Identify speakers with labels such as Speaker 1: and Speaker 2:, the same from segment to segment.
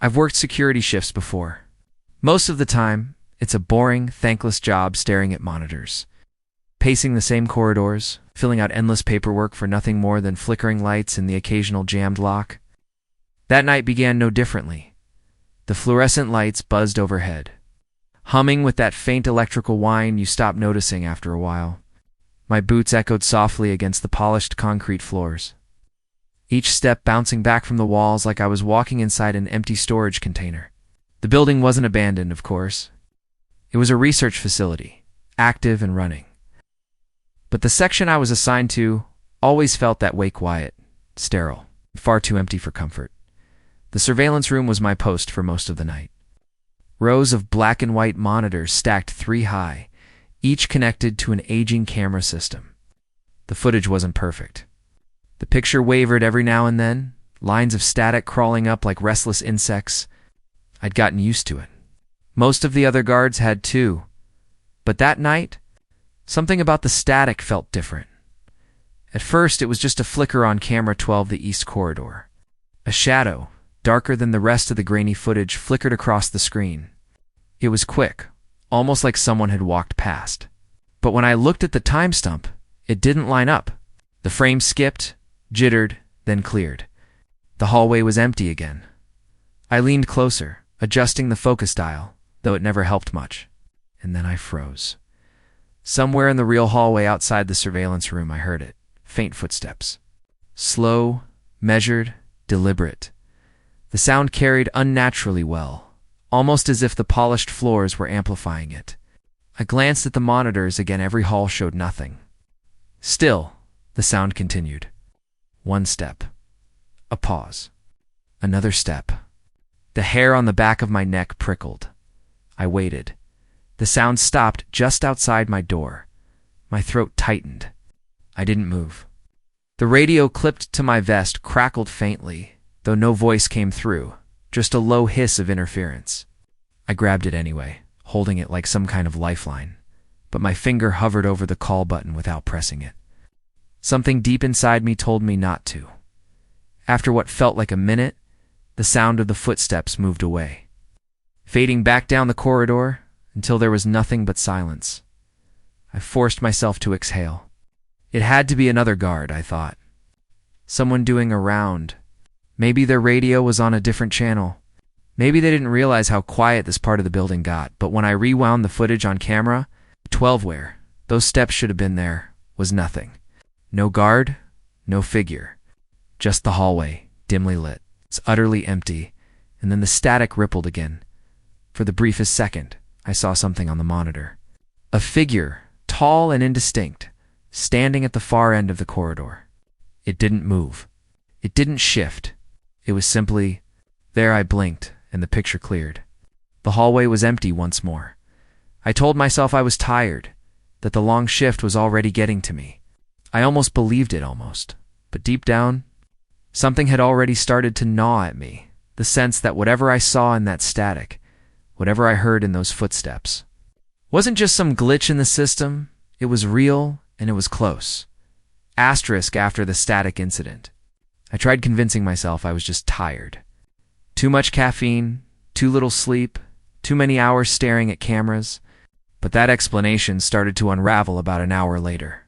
Speaker 1: I've worked security shifts before. Most of the time, it's a boring, thankless job staring at monitors, pacing the same corridors, filling out endless paperwork for nothing more than flickering lights and the occasional jammed lock. That night began no differently. The fluorescent lights buzzed overhead, humming with that faint electrical whine you stop noticing after a while. My boots echoed softly against the polished concrete floors, each step bouncing back from the walls like I was walking inside an empty storage container. The building wasn't abandoned, of course. It was a research facility, active and running. But the section I was assigned to always felt that way, quiet, sterile, far too empty for comfort. The surveillance room was my post for most of the night. Rows of black and white monitors stacked 3 high, each connected to an aging camera system. The footage wasn't perfect. The picture wavered every now and then, lines of static crawling up like restless insects. I'd gotten used to it. Most of the other guards had too. But that night, something about the static felt different. At first, it was just a flicker on camera 12, the east corridor. A shadow, darker than the rest of the grainy footage, flickered across the screen. It was quick, almost like someone had walked past. But when I looked at the time stump, it didn't line up. The frame skipped, jittered, then cleared. The hallway was empty again. I leaned closer, adjusting the focus dial, though it never helped much. And then I froze. Somewhere in the real hallway outside the surveillance room, I heard it. Faint footsteps. Slow, measured, deliberate. The sound carried unnaturally well, almost as if the polished floors were amplifying it. I glanced at the monitors again. Every hall showed nothing. Still, the sound continued. 1 step. A pause. Another step. The hair on the back of my neck prickled. I waited. The sound stopped just outside my door. My throat tightened. I didn't move. The radio clipped to my vest crackled faintly, though no voice came through, just a low hiss of interference. I grabbed it anyway, holding it like some kind of lifeline, but my finger hovered over the call button without pressing it. Something deep inside me told me not to. After what felt like a minute, the sound of the footsteps moved away, fading back down the corridor until there was nothing but silence. I forced myself to exhale. It had to be another guard, I thought. Someone doing a round. Maybe their radio was on a different channel. Maybe they didn't realize how quiet this part of the building got, but when I rewound the footage on camera, 12 where those steps should have been there was nothing. No guard, no figure. Just the hallway, dimly lit. It's utterly empty, and then the static rippled again. For the briefest second, I saw something on the monitor. A figure, tall and indistinct, standing at the far end of the corridor. It didn't move. It didn't shift. It was simply there. I blinked, and the picture cleared. The hallway was empty once more. I told myself I was tired, that the long shift was already getting to me. I almost believed it, but deep down, something had already started to gnaw at me, the sense that whatever I saw in that static, whatever I heard in those footsteps, wasn't just some glitch in the system. It was real, and it was close. Asterisk after the static incident. I tried convincing myself I was just tired. Too much caffeine, too little sleep, too many hours staring at cameras, but that explanation started to unravel about an hour later.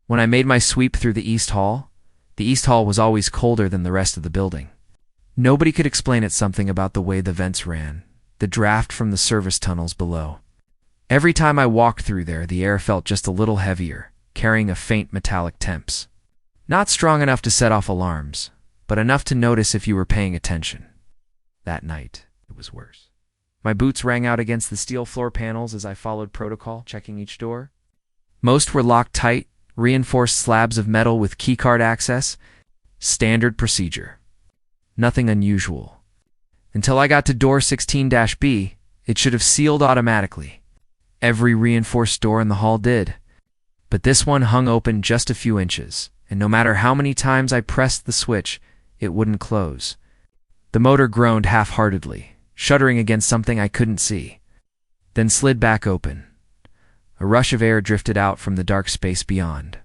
Speaker 1: When I made my sweep through the East Hall was always colder than the rest of the building. Nobody could explain it. Something about the way the vents ran, the draft from the service tunnels below. Every time I walked through there, the air felt just a little heavier, carrying a faint metallic temps. Not strong enough to set off alarms, but enough to notice if you were paying attention. That night, it was worse. My boots rang out against the steel floor panels as I followed protocol, checking each door. Most were locked tight, reinforced slabs of metal with keycard access. Standard procedure. Nothing unusual. Until I got to door 16-B, it should have sealed automatically. Every reinforced door in the hall did. But this one hung open just a few inches, and no matter how many times I pressed the switch, it wouldn't close. The motor groaned half-heartedly, shuddering against something I couldn't see, then slid back open. A rush of air drifted out from the dark space beyond.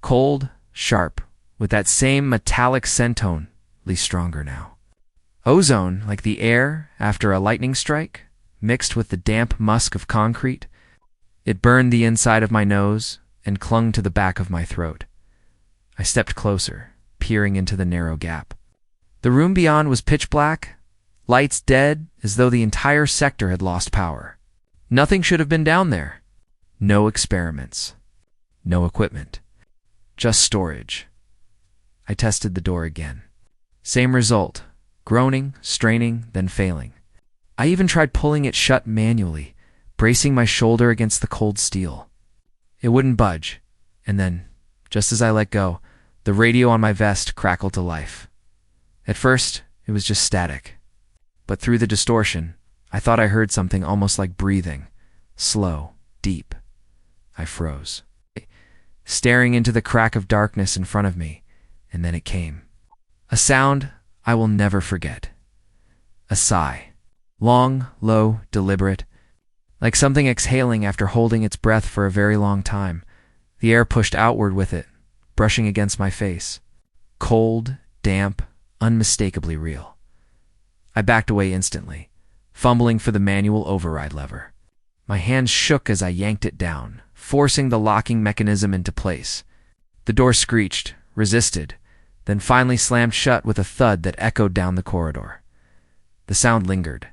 Speaker 1: Cold, sharp, with that same metallic scent tone, at least stronger now. Ozone, like the air after a lightning strike, mixed with the damp musk of concrete. It burned the inside of my nose and clung to the back of my throat. I stepped closer, peering into the narrow gap. The room beyond was pitch black, lights dead, as though the entire sector had lost power. Nothing should have been down there. No experiments. No equipment. Just storage. I tested the door again. Same result. Groaning, straining, then failing. I even tried pulling it shut manually, bracing my shoulder against the cold steel. It wouldn't budge, and then, just as I let go, the radio on my vest crackled to life. At first, it was just static. But through the distortion, I thought I heard something almost like breathing. Slow, deep. I froze, staring into the crack of darkness in front of me, and then it came. A sound I will never forget. A sigh. Long, low, deliberate. Like something exhaling after holding its breath for a very long time. The air pushed outward with it, brushing against my face. Cold, damp, unmistakably real. I backed away instantly, fumbling for the manual override lever. My hands shook as I yanked it down, forcing the locking mechanism into place. The door screeched, resisted, then finally slammed shut with a thud that echoed down the corridor. The sound lingered.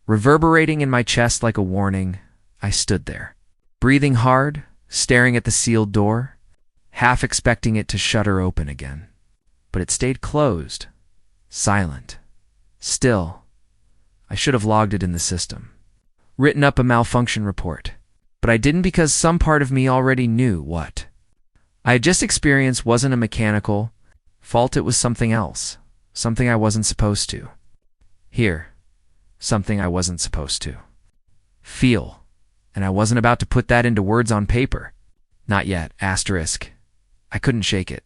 Speaker 1: Reverberating in my chest like a warning, I stood there, breathing hard, staring at the sealed door, half expecting it to shudder open again. But it stayed closed, silent, still. I should have logged it in the system, written up a malfunction report, but I didn't because some part of me already knew what I had just experienced wasn't a mechanical fault. It was something else, something I wasn't supposed to hear, something I wasn't supposed to feel, and I wasn't about to put that into words on paper. Not yet, asterisk. I couldn't shake it,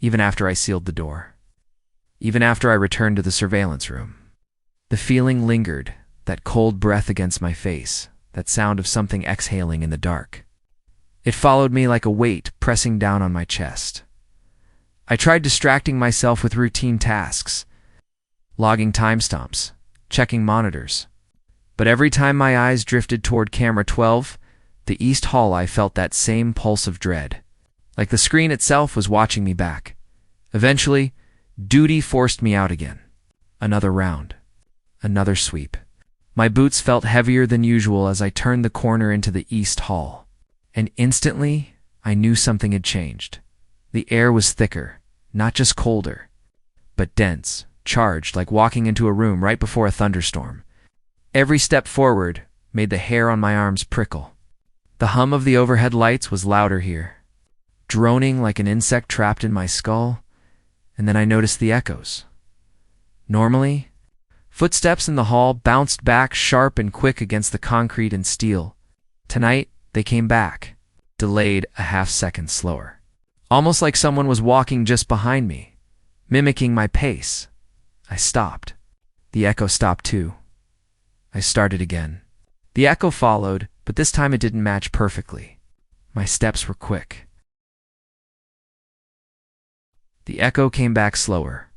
Speaker 1: even after I sealed the door, even after I returned to the surveillance room. The feeling lingered, that cold breath against my face, that sound of something exhaling in the dark. It followed me like a weight pressing down on my chest. I tried distracting myself with routine tasks, logging timestamps, checking monitors. But every time my eyes drifted toward camera 12, the East Hall, I felt that same pulse of dread, like the screen itself was watching me back. Eventually, duty forced me out again. Another round. Another sweep. My boots felt heavier than usual as I turned the corner into the East Hall. And instantly, I knew something had changed. The air was thicker, not just colder, but dense, charged, like walking into a room right before a thunderstorm. Every step forward made the hair on my arms prickle. The hum of the overhead lights was louder here, droning like an insect trapped in my skull, and then I noticed the echoes. Normally, footsteps in the hall bounced back sharp and quick against the concrete and steel. Tonight, they came back, delayed a half-second slower. Almost like someone was walking just behind me, mimicking my pace. I stopped. The echo stopped too. I started again. The echo followed, but this time it didn't match perfectly. My steps were quick. The echo came back slower,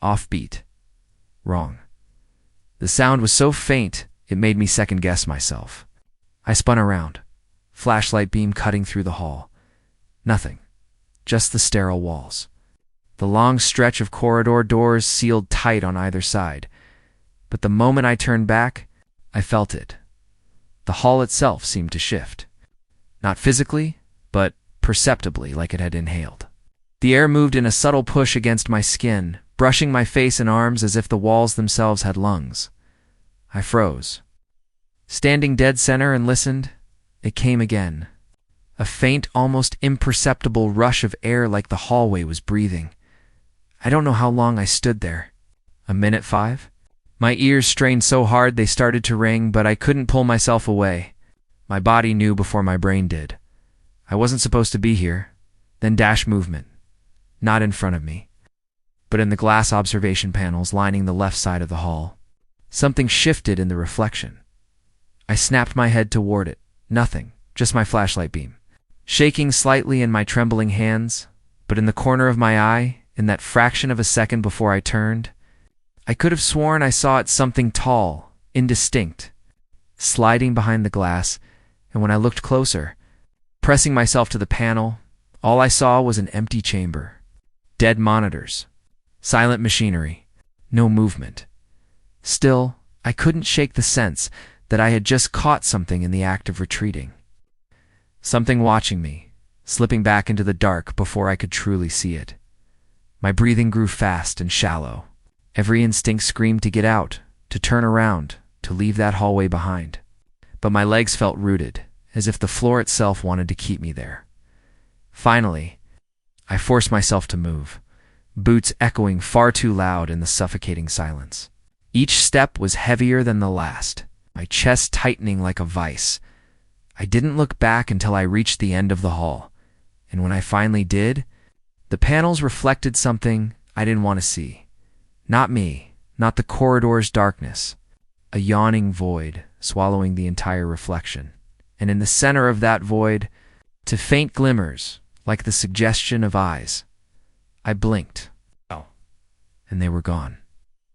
Speaker 1: offbeat, wrong. The sound was so faint, it made me second-guess myself. I spun around, flashlight beam cutting through the hall. Nothing, just the sterile walls. The long stretch of corridor doors sealed tight on either side. But the moment I turned back, I felt it. The hall itself seemed to shift. Not physically, but perceptibly, like it had inhaled. The air moved in a subtle push against my skin, brushing my face and arms as if the walls themselves had lungs. I froze. Standing dead center and listened, it came again. A faint, almost imperceptible rush of air like the hallway was breathing. I don't know how long I stood there. A minute, 5? My ears strained so hard they started to ring, but I couldn't pull myself away. My body knew before my brain did. I wasn't supposed to be here. Then dash movement. Not in front of me, but in the glass observation panels lining the left side of the hall. Something shifted in the reflection. I snapped my head toward it. Nothing, just my flashlight beam, shaking slightly in my trembling hands, but in the corner of my eye, in that fraction of a second before I turned, I could have sworn I saw it something tall, indistinct, sliding behind the glass, and when I looked closer, pressing myself to the panel, all I saw was an empty chamber. Dead monitors. Silent machinery. No movement. Still, I couldn't shake the sense that I had just caught something in the act of retreating. Something watching me, slipping back into the dark before I could truly see it. My breathing grew fast and shallow. Every instinct screamed to get out, to turn around, to leave that hallway behind. But my legs felt rooted, as if the floor itself wanted to keep me there. Finally, I forced myself to move, boots echoing far too loud in the suffocating silence. Each step was heavier than the last, my chest tightening like a vice. I didn't look back until I reached the end of the hall, and when I finally did, the panels reflected something I didn't want to see. Not me, not the corridor's darkness. A yawning void swallowing the entire reflection. And in the center of that void, to faint glimmers, like the suggestion of eyes. I blinked, and they were gone.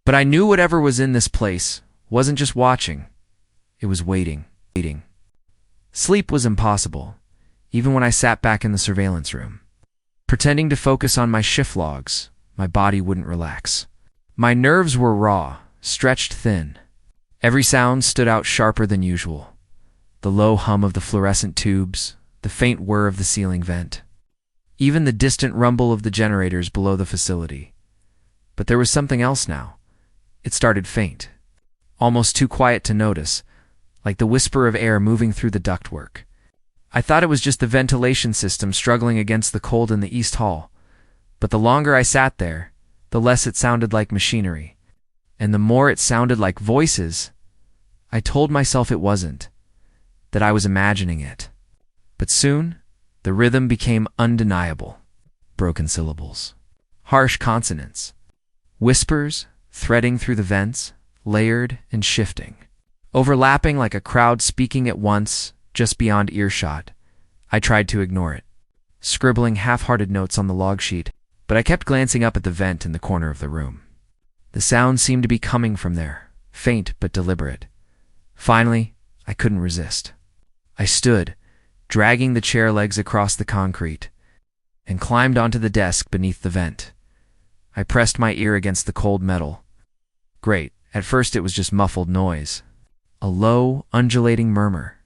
Speaker 1: But I knew whatever was in this place wasn't just watching. It was waiting. Sleep was impossible, even when I sat back in the surveillance room. Pretending to focus on my shift logs, my body wouldn't relax. My nerves were raw, stretched thin. Every sound stood out sharper than usual. The low hum of the fluorescent tubes, the faint whir of the ceiling vent, even the distant rumble of the generators below the facility. But there was something else now. It started faint, almost too quiet to notice, like the whisper of air moving through the ductwork. I thought it was just the ventilation system struggling against the cold in the East Hall, but the longer I sat there, the less it sounded like machinery, and the more it sounded like voices. I told myself it wasn't, that I was imagining it. But soon, the rhythm became undeniable. Broken syllables, harsh consonants, whispers threading through the vents, layered and shifting, overlapping like a crowd speaking at once, just beyond earshot. I tried to ignore it, scribbling half-hearted notes on the log sheet, but I kept glancing up at the vent in the corner of the room. The sound seemed to be coming from there, faint but deliberate. Finally, I couldn't resist. I stood, dragging the chair legs across the concrete, and climbed onto the desk beneath the vent. I pressed my ear against the cold metal. Great, at first it was just muffled noise, a low, undulating murmur.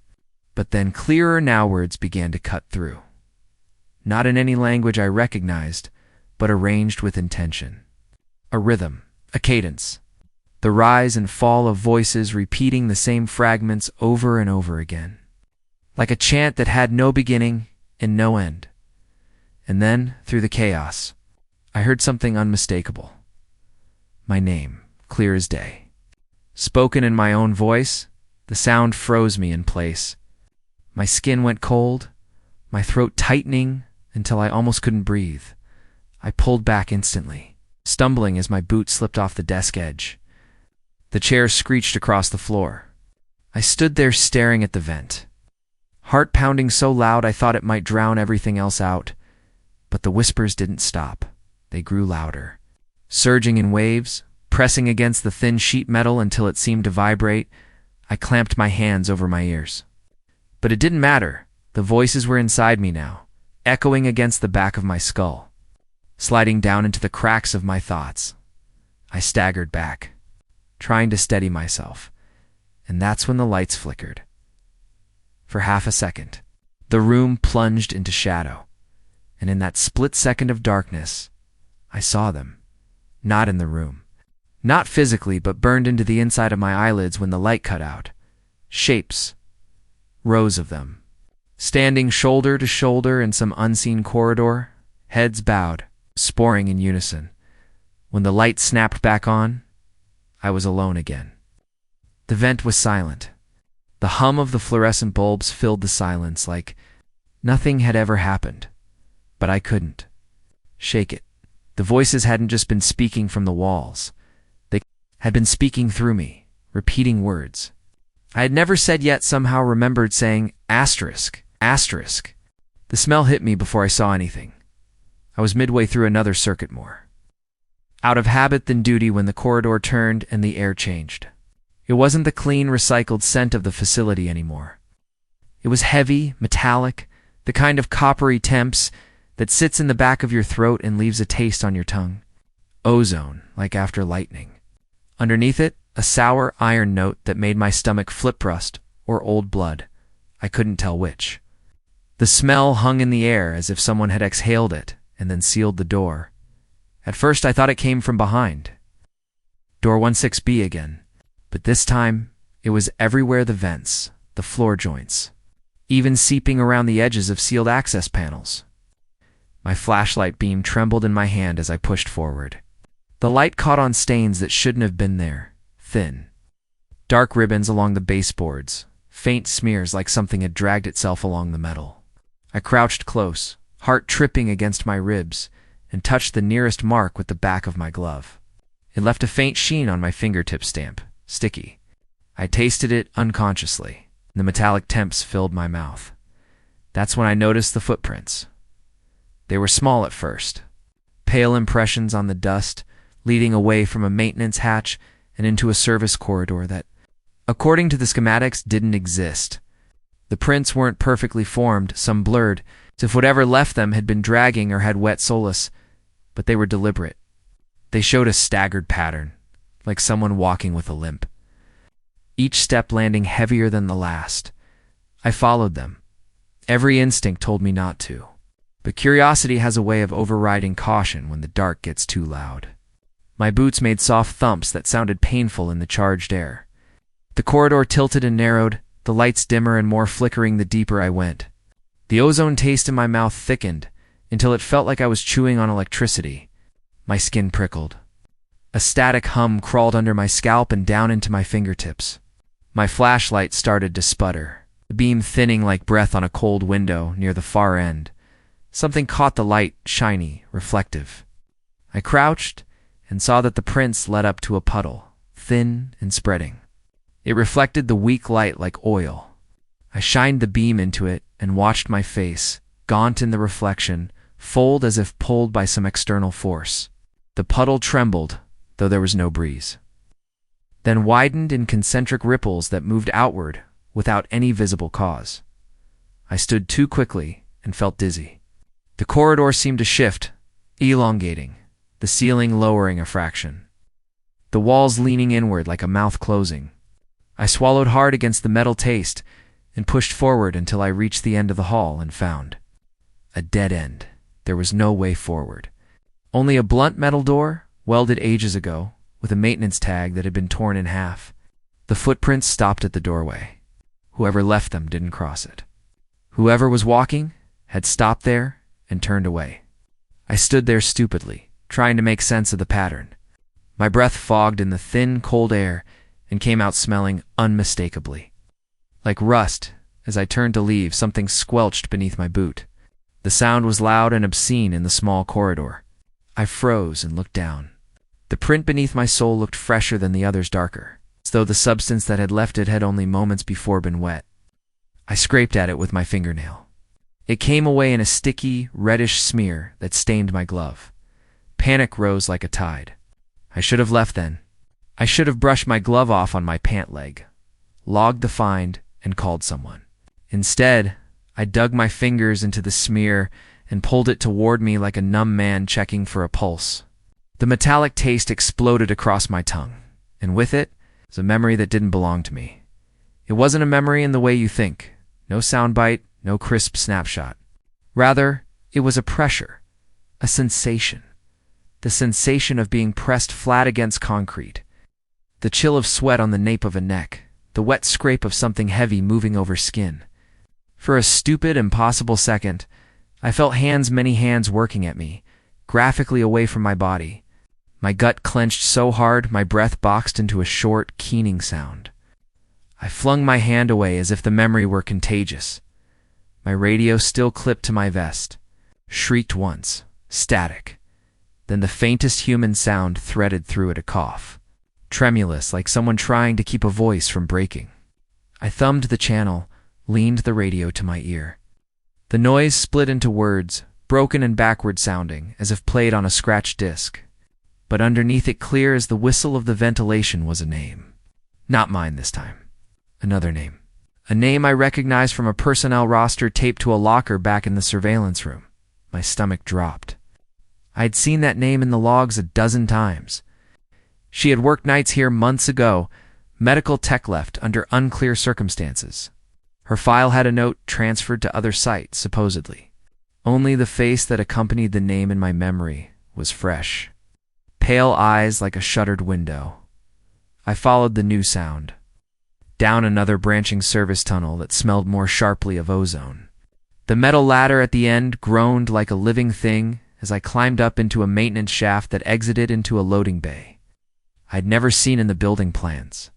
Speaker 1: But then clearer now words began to cut through. Not in any language I recognized, but arranged with intention. A rhythm, a cadence, the rise and fall of voices repeating the same fragments over and over again. Like a chant that had no beginning and no end. And then, through the chaos, I heard something unmistakable. My name, clear as day. Spoken in my own voice, the sound froze me in place. My skin went cold, my throat tightening until I almost couldn't breathe. I pulled back instantly, stumbling as my boot slipped off the desk edge. The chair screeched across the floor. I stood there staring at the vent, heart pounding so loud I thought it might drown everything else out. But the whispers didn't stop. They grew louder, surging in waves, pressing against the thin sheet metal until it seemed to vibrate. I clamped my hands over my ears. But it didn't matter. The voices were inside me now, echoing against the back of my skull, sliding down into the cracks of my thoughts. I staggered back, trying to steady myself, and that's when the lights flickered. For half a second, the room plunged into shadow, and in that split second of darkness, I saw them. Not in the room. Not physically, but burned into the inside of my eyelids when the light cut out. Shapes. Rows of them. Standing shoulder to shoulder in some unseen corridor, heads bowed, sporing in unison. When the light snapped back on, I was alone again. The vent was silent. The hum of the fluorescent bulbs filled the silence like nothing had ever happened. But I couldn't shake it. The voices hadn't just been speaking from the walls. They had been speaking through me, repeating words. I had never said yet somehow remembered saying asterisk, asterisk. The smell hit me before I saw anything. I was midway through another circuit more. out of habit than duty when the corridor turned and the air changed. It wasn't the clean, recycled scent of the facility anymore. It was heavy, metallic, the kind of coppery temps that sits in the back of your throat and leaves a taste on your tongue. Ozone, like after lightning. Underneath it, a sour iron note that made my stomach flip rust or old blood. I couldn't tell which. The smell hung in the air as if someone had exhaled it and then sealed the door. At first I thought it came from behind. Door 16B again. But this time, it was everywhere: the vents, the floor joints, even seeping around the edges of sealed access panels. My flashlight beam trembled in my hand as I pushed forward. The light caught on stains that shouldn't have been there, thin. Dark ribbons along the baseboards, faint smears like something had dragged itself along the metal. I crouched close, heart tripping against my ribs, and touched the nearest mark with the back of my glove. It left a faint sheen on my fingertip stamp, sticky. I tasted it unconsciously. The metallic temps filled my mouth. That's when I noticed the footprints. They were small at first, pale impressions on the dust, leading away from a maintenance hatch and into a service corridor that, according to the schematics, didn't exist. The prints weren't perfectly formed, some blurred, as if whatever left them had been dragging or had wet solace, but they were deliberate. They showed a staggered pattern, like someone walking with a limp, each step landing heavier than the last. I followed them. Every instinct told me not to, but curiosity has a way of overriding caution when the dark gets too loud. My boots made soft thumps that sounded painful in the charged air. The corridor tilted and narrowed, the lights dimmer and more flickering the deeper I went. The ozone taste in my mouth thickened until it felt like I was chewing on electricity. My skin prickled. A static hum crawled under my scalp and down into my fingertips. My flashlight started to sputter, the beam thinning like breath on a cold window near the far end. Something caught the light, shiny, reflective. I crouched and saw that the prints led up to a puddle, thin and spreading. It reflected the weak light like oil. I shined the beam into it and watched my face, gaunt in the reflection, fold as if pulled by some external force. The puddle trembled, though there was no breeze, then widened in concentric ripples that moved outward without any visible cause. I stood too quickly and felt dizzy. The corridor seemed to shift, elongating, the ceiling lowering a fraction, the walls leaning inward like a mouth closing. I swallowed hard against the metal taste and pushed forward until I reached the end of the hall and found a dead end. There was no way forward. Only a blunt metal door, welded ages ago, with a maintenance tag that had been torn in half. The footprints stopped at the doorway. Whoever left them didn't cross it. Whoever was walking had stopped there and turned away. I stood there stupidly, trying to make sense of the pattern. My breath fogged in the thin, cold air and came out smelling unmistakably. Like rust, as I turned to leave, something squelched beneath my boot. The sound was loud and obscene in the small corridor. I froze and looked down. The print beneath my sole looked fresher than the other's, darker, as though the substance that had left it had only moments before been wet. I scraped at it with my fingernail. It came away in a sticky, reddish smear that stained my glove. Panic rose like a tide. I should have left then. I should have brushed my glove off on my pant leg, logged the find, and called someone. Instead, I dug my fingers into the smear and pulled it toward me like a numb man checking for a pulse. The metallic taste exploded across my tongue, and with it was a memory that didn't belong to me. It wasn't a memory in the way you think. No soundbite, no crisp snapshot. Rather, it was a pressure, a sensation. The sensation of being pressed flat against concrete. The chill of sweat on the nape of a neck. The wet scrape of something heavy moving over skin. For a stupid, impossible second, I felt many hands working at me, graphically away from my body. My gut clenched so hard my breath boxed into a short, keening sound. I flung my hand away as if the memory were contagious. My radio still clipped to my vest. Shrieked once, static. Then the faintest human sound threaded through it, a cough. Tremulous, like someone trying to keep a voice from breaking. I thumbed the channel, leaned the radio to my ear. The noise split into words, broken and backward sounding, as if played on a scratched disc. but underneath it, clear as the whistle of the ventilation, was a name. Not mine this time. Another name. A name I recognized from a personnel roster taped to a locker back in the surveillance room. My stomach dropped. I had seen that name in the logs a dozen times. She had worked nights here months ago, medical tech left under unclear circumstances. Her file had a note transferred to other sites, supposedly. Only the face that accompanied the name in my memory was fresh. Pale eyes like a shuttered window. I followed the new sound. Down another branching service tunnel that smelled more sharply of ozone. The metal ladder at the end groaned like a living thing as I climbed up into a maintenance shaft that exited into a loading bay I'd never seen in the building plans.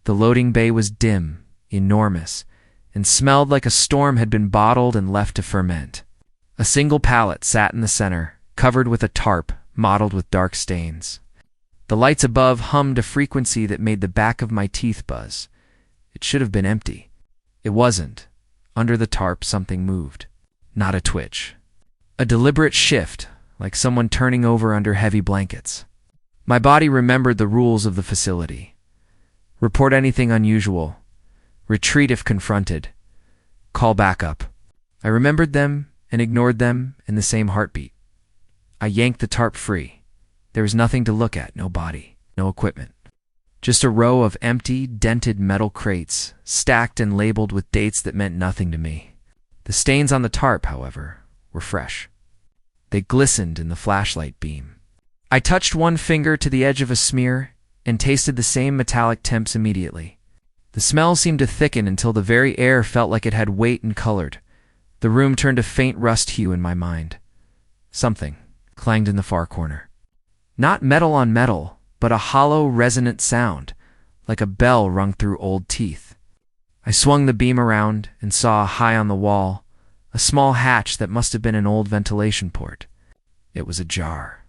Speaker 1: The loading bay was dim, enormous, and smelled like a storm had been bottled and left to ferment. A single pallet sat in the center, covered with a tarp mottled with dark stains. The lights above hummed a frequency that made the back of my teeth buzz. It should have been empty. It wasn't. Under the tarp, something moved. Not a twitch. A deliberate shift, like someone turning over under heavy blankets. My body remembered the rules of the facility. Report anything unusual. Retreat if confronted. Call backup. I remembered them and ignored them in the same heartbeat. I yanked the tarp free. There was nothing to look at, no body, no equipment. Just a row of empty, dented metal crates, stacked and labeled with dates that meant nothing to me. The stains on the tarp, however, were fresh. They glistened in the flashlight beam. I touched one finger to the edge of a smear and tasted the same metallic temps immediately. The smell seemed to thicken until the very air felt like it had weight and colored. The room turned a faint rust hue in my mind. Something clanged in the far corner. Not metal on metal, but a hollow, resonant sound, like a bell rung through old teeth. I swung the beam around and saw, high on the wall, a small hatch that must have been an old ventilation port. It was ajar.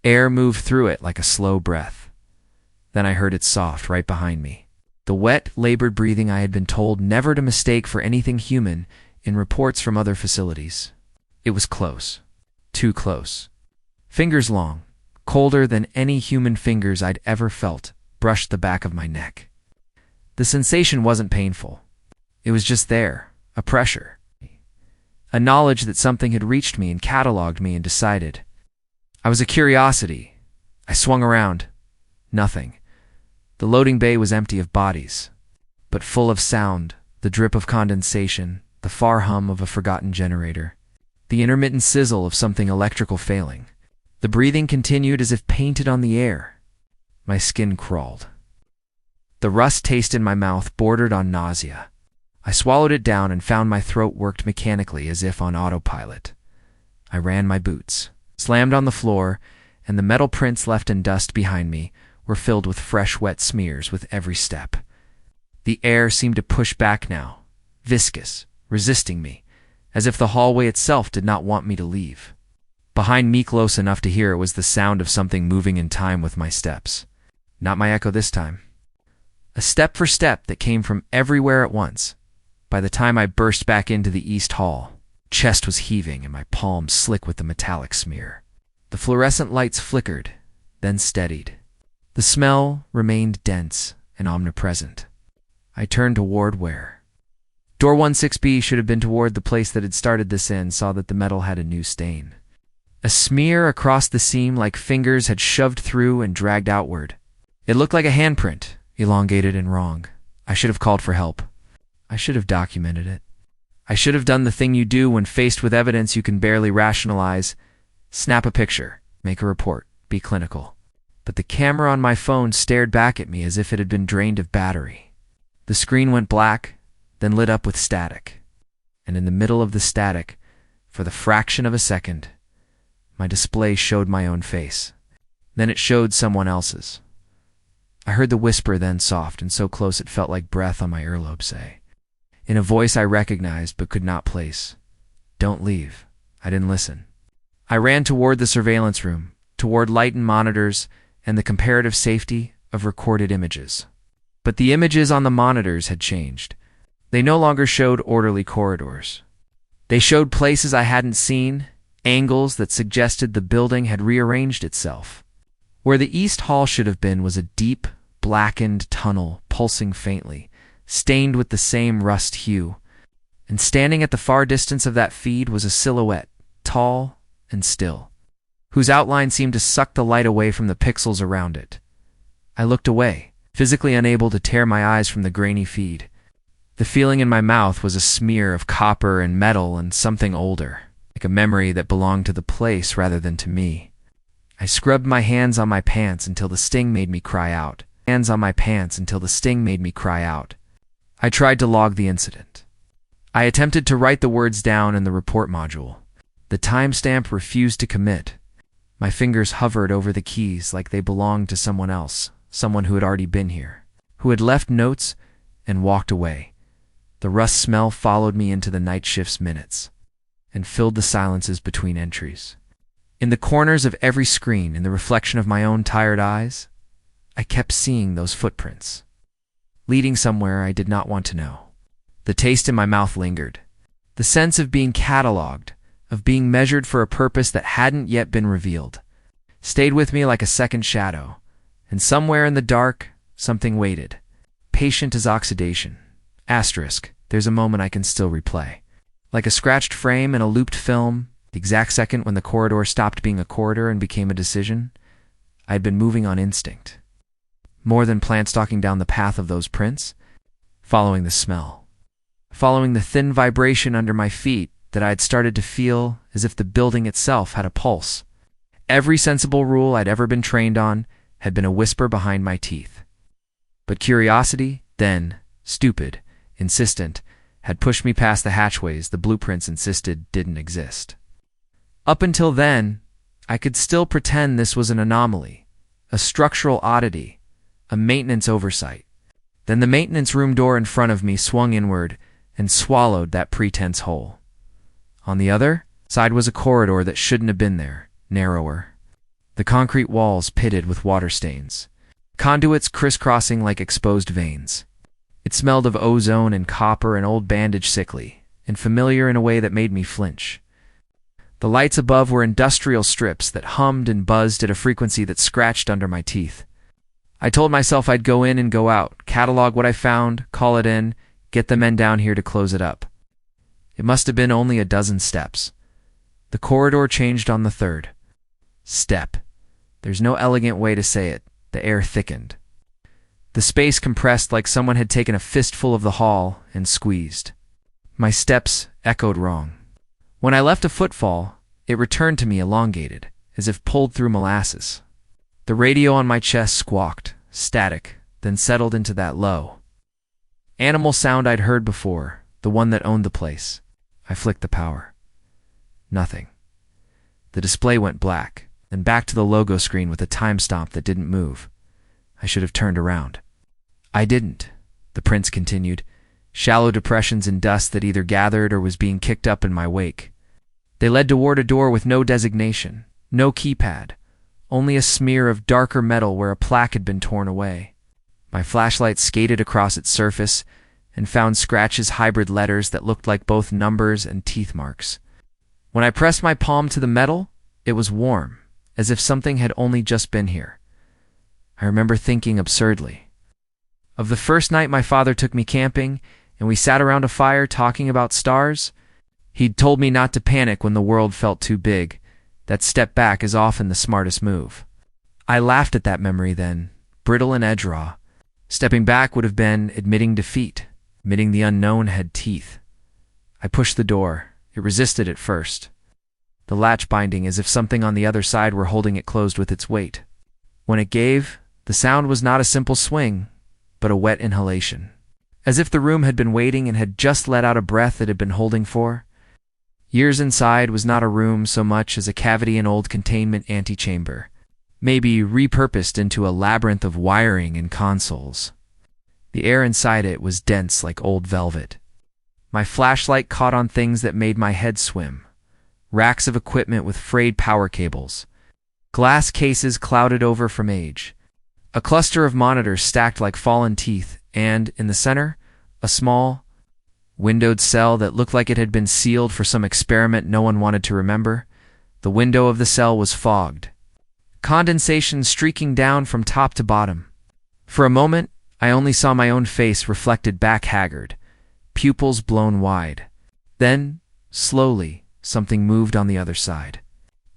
Speaker 1: Air moved through it like a slow breath. Then I heard it soft right behind me. The wet, labored breathing I had been told never to mistake for anything human in reports from other facilities. It was close. Too close. Fingers long, colder than any human fingers I'd ever felt, brushed the back of my neck. The sensation wasn't painful. It was just there, a pressure. A knowledge that something had reached me and cataloged me and decided. I was a curiosity. I swung around. Nothing. The loading bay was empty of bodies, but full of sound, the drip of condensation, the far hum of a forgotten generator, the intermittent sizzle of something electrical failing. The breathing continued as if painted on the air. My skin crawled. The rust taste in my mouth bordered on nausea. I swallowed it down and found my throat worked mechanically as if on autopilot. I ran my boots, slammed on the floor, and the metal prints left in dust behind me were filled with fresh, wet smears with every step. The air seemed to push back now, viscous, resisting me, as if the hallway itself did not want me to leave. Behind me, close enough to hear it, was the sound of something moving in time with my steps. Not my echo this time. A step for step that came from everywhere at once. By the time I burst back into the East Hall, chest was heaving and my palms slick with the metallic smear. The fluorescent lights flickered, then steadied. The smell remained dense and omnipresent. I turned toward where? Door 16B should have been toward the place that had started this in, saw that the metal had a new stain. A smear across the seam like fingers had shoved through and dragged outward. It looked like a handprint, elongated and wrong. I should have called for help. I should have documented it. I should have done the thing you do when faced with evidence you can barely rationalize. Snap a picture, make a report, be clinical. But the camera on my phone stared back at me as if it had been drained of battery. The screen went black, then lit up with static. And in the middle of the static, for the fraction of a second, my display showed my own face. Then it showed someone else's. I heard the whisper then soft and so close it felt like breath on my earlobe say, in a voice I recognized but could not place, "Don't leave." I didn't listen. I ran toward the surveillance room, toward light and monitors, and the comparative safety of recorded images. But the images on the monitors had changed. They no longer showed orderly corridors. They showed places I hadn't seen, angles that suggested the building had rearranged itself. Where the east hall should have been was a deep, blackened tunnel pulsing faintly, stained with the same rust hue. And standing at the far distance of that feed was a silhouette, tall and still, whose outline seemed to suck the light away from the pixels around it. I looked away, physically unable to tear my eyes from the grainy feed. The feeling in my mouth was a smear of copper and metal and something older, like a memory that belonged to the place rather than to me. I scrubbed my hands on my pants until the sting made me cry out. I tried to log the incident. I attempted to write the words down in the report module. The timestamp refused to commit. My fingers hovered over the keys like they belonged to someone else, someone who had already been here, who had left notes and walked away. The rust smell followed me into the night shift's minutes and filled the silences between entries. In the corners of every screen, in the reflection of my own tired eyes, I kept seeing those footprints, leading somewhere I did not want to know. The taste in my mouth lingered. The sense of being cataloged, of being measured for a purpose that hadn't yet been revealed, stayed with me like a second shadow. And somewhere in the dark, something waited, patient as oxidation. Asterisk, there's a moment I can still replay. Like a scratched frame in a looped film, the exact second when the corridor stopped being a corridor and became a decision, I had been moving on instinct. More than plant stalking down the path of those prints, following the smell. Following the thin vibration under my feet that I had started to feel as if the building itself had a pulse. Every sensible rule I'd ever been trained on had been a whisper behind my teeth. But curiosity, then, stupid, insistent, had pushed me past the hatchways the blueprints insisted didn't exist. Up until then, I could still pretend this was an anomaly, a structural oddity, a maintenance oversight. Then the maintenance room door in front of me swung inward and swallowed that pretense whole. On the other side was a corridor that shouldn't have been there, narrower. The concrete walls pitted with water stains, conduits crisscrossing like exposed veins. It smelled of ozone and copper and old bandage, sickly and familiar in a way that made me flinch. The lights above were industrial strips that hummed and buzzed at a frequency that scratched under my teeth. I told myself I'd go in and go out, catalog what I found, call it in, get the men down here to close it up. It must have been only a dozen steps. The corridor changed on the third step. There's no elegant way to say it. The air thickened. The space compressed like someone had taken a fistful of the hall and squeezed. My steps echoed wrong. When I left a footfall, it returned to me elongated, as if pulled through molasses. The radio on my chest squawked, static, then settled into that low animal sound I'd heard before, the one that owned the place. I flicked the power. Nothing. The display went black, then back to the logo screen with a time stamp that didn't move. I should have turned around. I didn't, the prints continued, shallow depressions in dust that either gathered or was being kicked up in my wake. They led toward a door with no designation, no keypad, only a smear of darker metal where a plaque had been torn away. My flashlight skated across its surface and found scratches, hybrid letters that looked like both numbers and teeth marks. When I pressed my palm to the metal, it was warm, as if something had only just been here. I remember thinking absurdly of the first night my father took me camping and we sat around a fire talking about stars. He'd told me not to panic when the world felt too big, that step back is often the smartest move. I laughed at that memory then, brittle and edge-raw. Stepping back would have been admitting defeat, admitting the unknown had teeth. I pushed the door. It resisted at first, the latch binding as if something on the other side were holding it closed with its weight. When it gave, the sound was not a simple swing, but a wet inhalation, as if the room had been waiting and had just let out a breath it had been holding for. Years inside was not a room so much as a cavity in old containment antechamber, maybe repurposed into a labyrinth of wiring and consoles. The air inside it was dense like old velvet. My flashlight caught on things that made my head swim. Racks of equipment with frayed power cables. Glass cases clouded over from age. A cluster of monitors stacked like fallen teeth, and, in the center, a small, windowed cell that looked like it had been sealed for some experiment no one wanted to remember. The window of the cell was fogged, condensation streaking down from top to bottom. For a moment, I only saw my own face reflected back haggard, pupils blown wide. Then, slowly, something moved on the other side.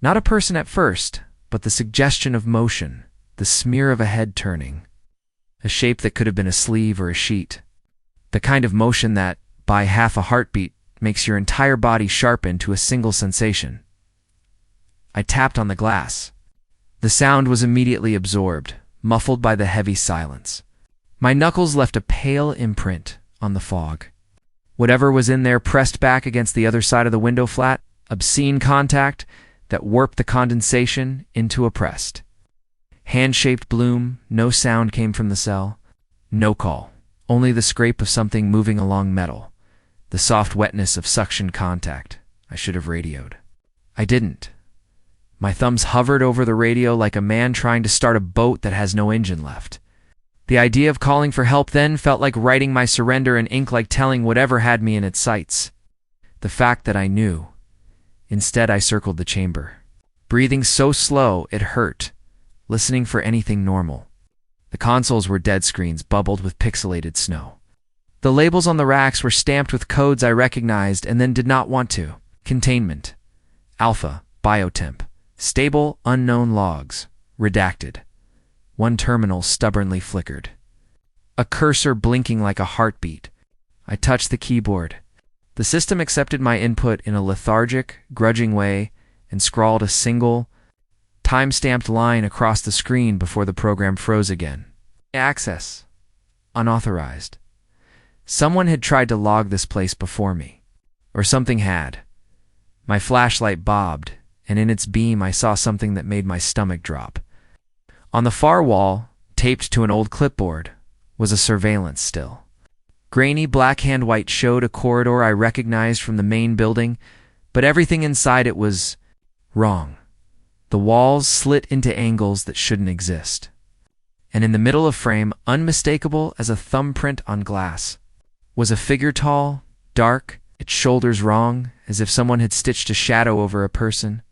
Speaker 1: Not a person at first, but the suggestion of motion, the smear of a head turning. A shape that could have been a sleeve or a sheet. The kind of motion that, by half a heartbeat, makes your entire body sharpen to a single sensation. I tapped on the glass. The sound was immediately absorbed, muffled by the heavy silence. My knuckles left a pale imprint on the fog. Whatever was in there pressed back against the other side of the window flat, obscene contact that warped the condensation into a pressed. Hand-shaped bloom, no sound came from the cell. No call, only the scrape of something moving along metal. The soft wetness of suction contact. I should have radioed. I didn't. My thumbs hovered over the radio like a man trying to start a boat that has no engine left. The idea of calling for help then felt like writing my surrender in ink, like telling whatever had me in its sights. The fact that I knew. Instead, I circled the chamber. Breathing so slow it hurt, listening for anything normal. The consoles were dead screens bubbled with pixelated snow. The labels on the racks were stamped with codes I recognized and then did not want to. Containment. Alpha. Biotemp. Stable, unknown logs. Redacted. One terminal stubbornly flickered. A cursor blinking like a heartbeat. I touched the keyboard. The system accepted my input in a lethargic, grudging way and scrawled a single, time-stamped line across the screen before the program froze again. Access. Unauthorized. Someone had tried to log this place before me. Or something had. My flashlight bobbed, and in its beam I saw something that made my stomach drop. On the far wall, taped to an old clipboard, was a surveillance still. Grainy black hand-white showed a corridor I recognized from the main building, but everything inside it was wrong. The walls slit into angles that shouldn't exist. And in the middle of frame, unmistakable as a thumbprint on glass, was a figure tall, dark, its shoulders wrong, as if someone had stitched a shadow over a person.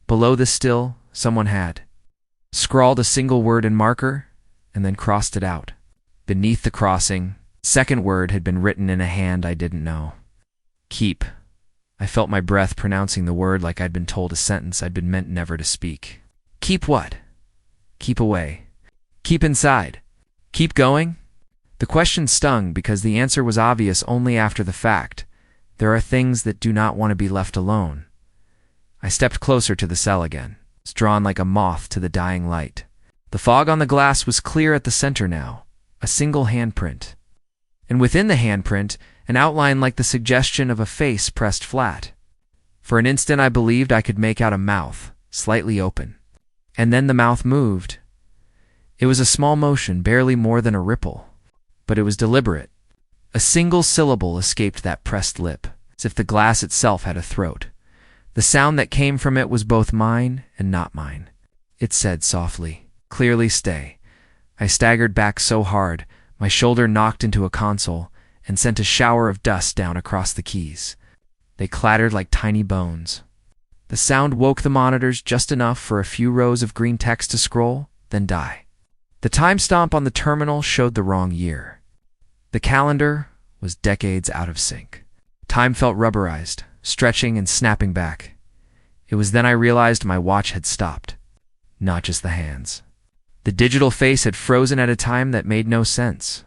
Speaker 1: Below the still, someone had scrawled a single word in marker and then crossed it out. Beneath the crossing, second word had been written in a hand I didn't know. Keep. I felt my breath pronouncing the word like I'd been told a sentence I'd been meant never to speak. Keep what? Keep away. Keep inside. Keep going? The question stung because the answer was obvious only after the fact. There are things that do not want to be left alone. I stepped closer to the cell again, drawn like a moth to the dying light. The fog on the glass was clear at the center now, a single handprint. And within the handprint, an outline like the suggestion of a face pressed flat. For an instant I believed I could make out a mouth, slightly open. And then the mouth moved. It was a small motion, barely more than a ripple. But it was deliberate. A single syllable escaped that pressed lip, as if the glass itself had a throat. The sound that came from it was both mine and not mine. It said softly, clearly, stay. I staggered back so hard, my shoulder knocked into a console and sent a shower of dust down across the keys. They clattered like tiny bones. The sound woke the monitors just enough for a few rows of green text to scroll, then die. The time stamp on the terminal showed the wrong year. The calendar was decades out of sync. Time felt rubberized, stretching and snapping back. It was then I realized my watch had stopped, not just the hands. The digital face had frozen at a time that made no sense.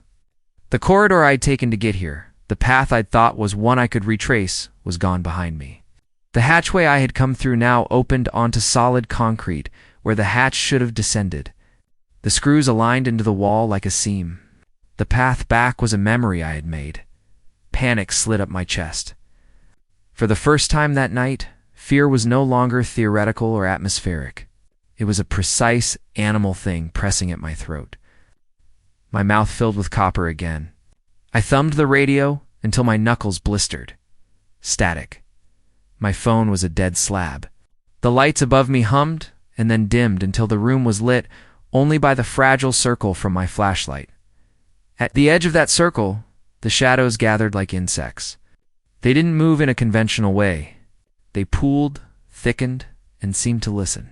Speaker 1: The corridor I'd taken to get here, the path I'd thought was one I could retrace, was gone behind me. The hatchway I had come through now opened onto solid concrete where the hatch should have descended. The screws aligned into the wall like a seam. The path back was a memory I had made. Panic slid up my chest. For the first time that night, fear was no longer theoretical or atmospheric. It was a precise, animal thing pressing at my throat. My mouth filled with copper again. I thumbed the radio until my knuckles blistered. Static. My phone was a dead slab. The lights above me hummed and then dimmed until the room was lit only by the fragile circle from my flashlight. At the edge of that circle, the shadows gathered like insects. They didn't move in a conventional way. They pooled, thickened, and seemed to listen.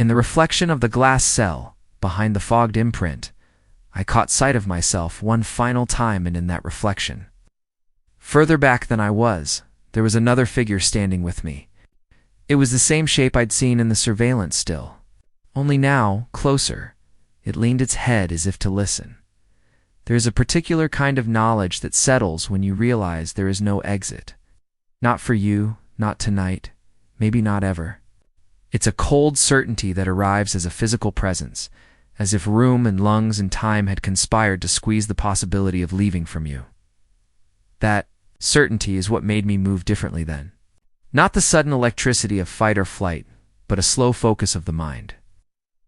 Speaker 1: In the reflection of the glass cell, behind the fogged imprint, I caught sight of myself one final time, and in that reflection, further back than I was, there was another figure standing with me. It was the same shape I'd seen in the surveillance still, only now, closer, it leaned its head as if to listen. There is a particular kind of knowledge that settles when you realize there is no exit. Not for you, not tonight, maybe not ever. It's a cold certainty that arrives as a physical presence, as if room and lungs and time had conspired to squeeze the possibility of leaving from you. That certainty is what made me move differently then. Not the sudden electricity of fight or flight, but a slow focus of the mind.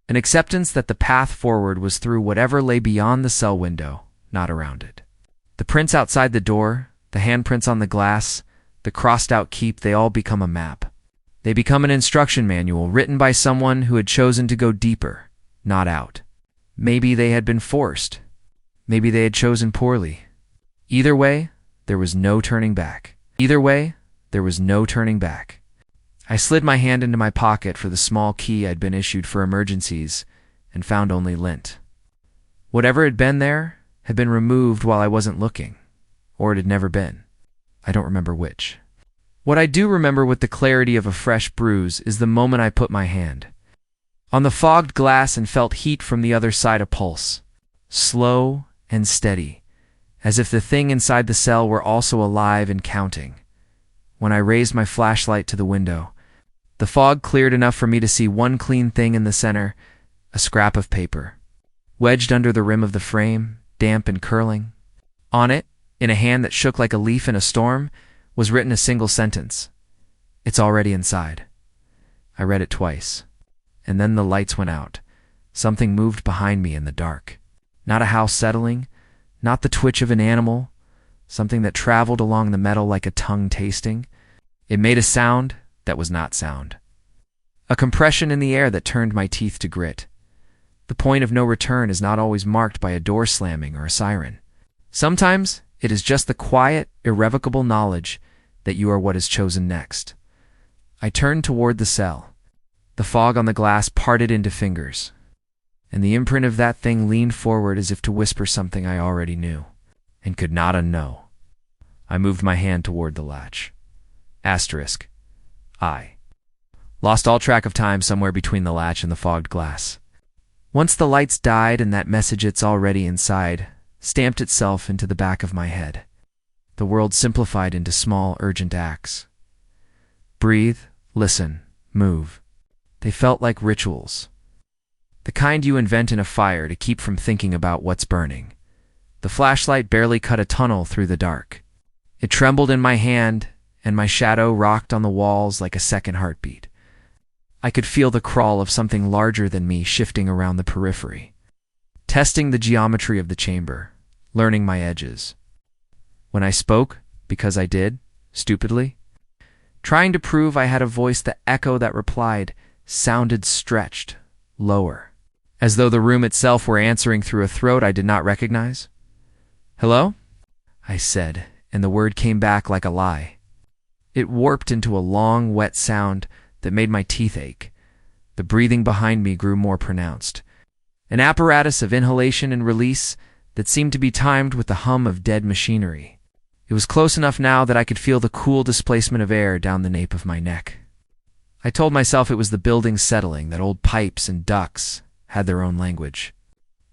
Speaker 1: An acceptance that the path forward was through whatever lay beyond the cell window, not around it. The prints outside the door, the handprints on the glass, the crossed-out keep, they all become a map. They become an instruction manual written by someone who had chosen to go deeper, not out. Maybe they had been forced. Maybe they had chosen poorly. Either way, there was no turning back. Either way, there was no turning back. I slid my hand into my pocket for the small key I'd been issued for emergencies and found only lint. Whatever had been there had been removed while I wasn't looking, or it had never been. I don't remember which. What I do remember with the clarity of a fresh bruise is the moment I put my hand on the fogged glass and felt heat from the other side a pulse, slow and steady, as if the thing inside the cell were also alive and counting. When I raised my flashlight to the window, the fog cleared enough for me to see one clean thing in the center, a scrap of paper. Wedged under the rim of the frame, damp and curling. On it, in a hand that shook like a leaf in a storm, was written a single sentence. "It's already inside." I read it twice. And then the lights went out. Something moved behind me in the dark. Not a house settling, not the twitch of an animal, something that traveled along the metal like a tongue tasting. It made a sound that was not sound. A compression in the air that turned my teeth to grit. The point of no return is not always marked by a door slamming or a siren. Sometimes it is just the quiet, irrevocable knowledge that you are what is chosen next. I turned toward the cell. The fog on the glass parted into fingers, and the imprint of that thing leaned forward as if to whisper something I already knew, and could not unknow. I moved my hand toward the latch. Asterisk. I lost all track of time somewhere between the latch and the fogged glass. Once the lights died and that message, "It's already inside," stamped itself into the back of my head, the world simplified into small, urgent acts. Breathe, listen, move. They felt like rituals. The kind you invent in a fire to keep from thinking about what's burning. The flashlight barely cut a tunnel through the dark. It trembled in my hand, and my shadow rocked on the walls like a second heartbeat. I could feel the crawl of something larger than me shifting around the periphery, testing the geometry of the chamber, learning my edges. When I spoke, because I did, stupidly, trying to prove I had a voice, the echo that replied sounded stretched, lower, as though the room itself were answering through a throat I did not recognize. "Hello?" I said, and the word came back like a lie. It warped into a long, wet sound that made my teeth ache. The breathing behind me grew more pronounced, an apparatus of inhalation and release that seemed to be timed with the hum of dead machinery. It was close enough now that I could feel the cool displacement of air down the nape of my neck. I told myself it was the building settling, that old pipes and ducts had their own language.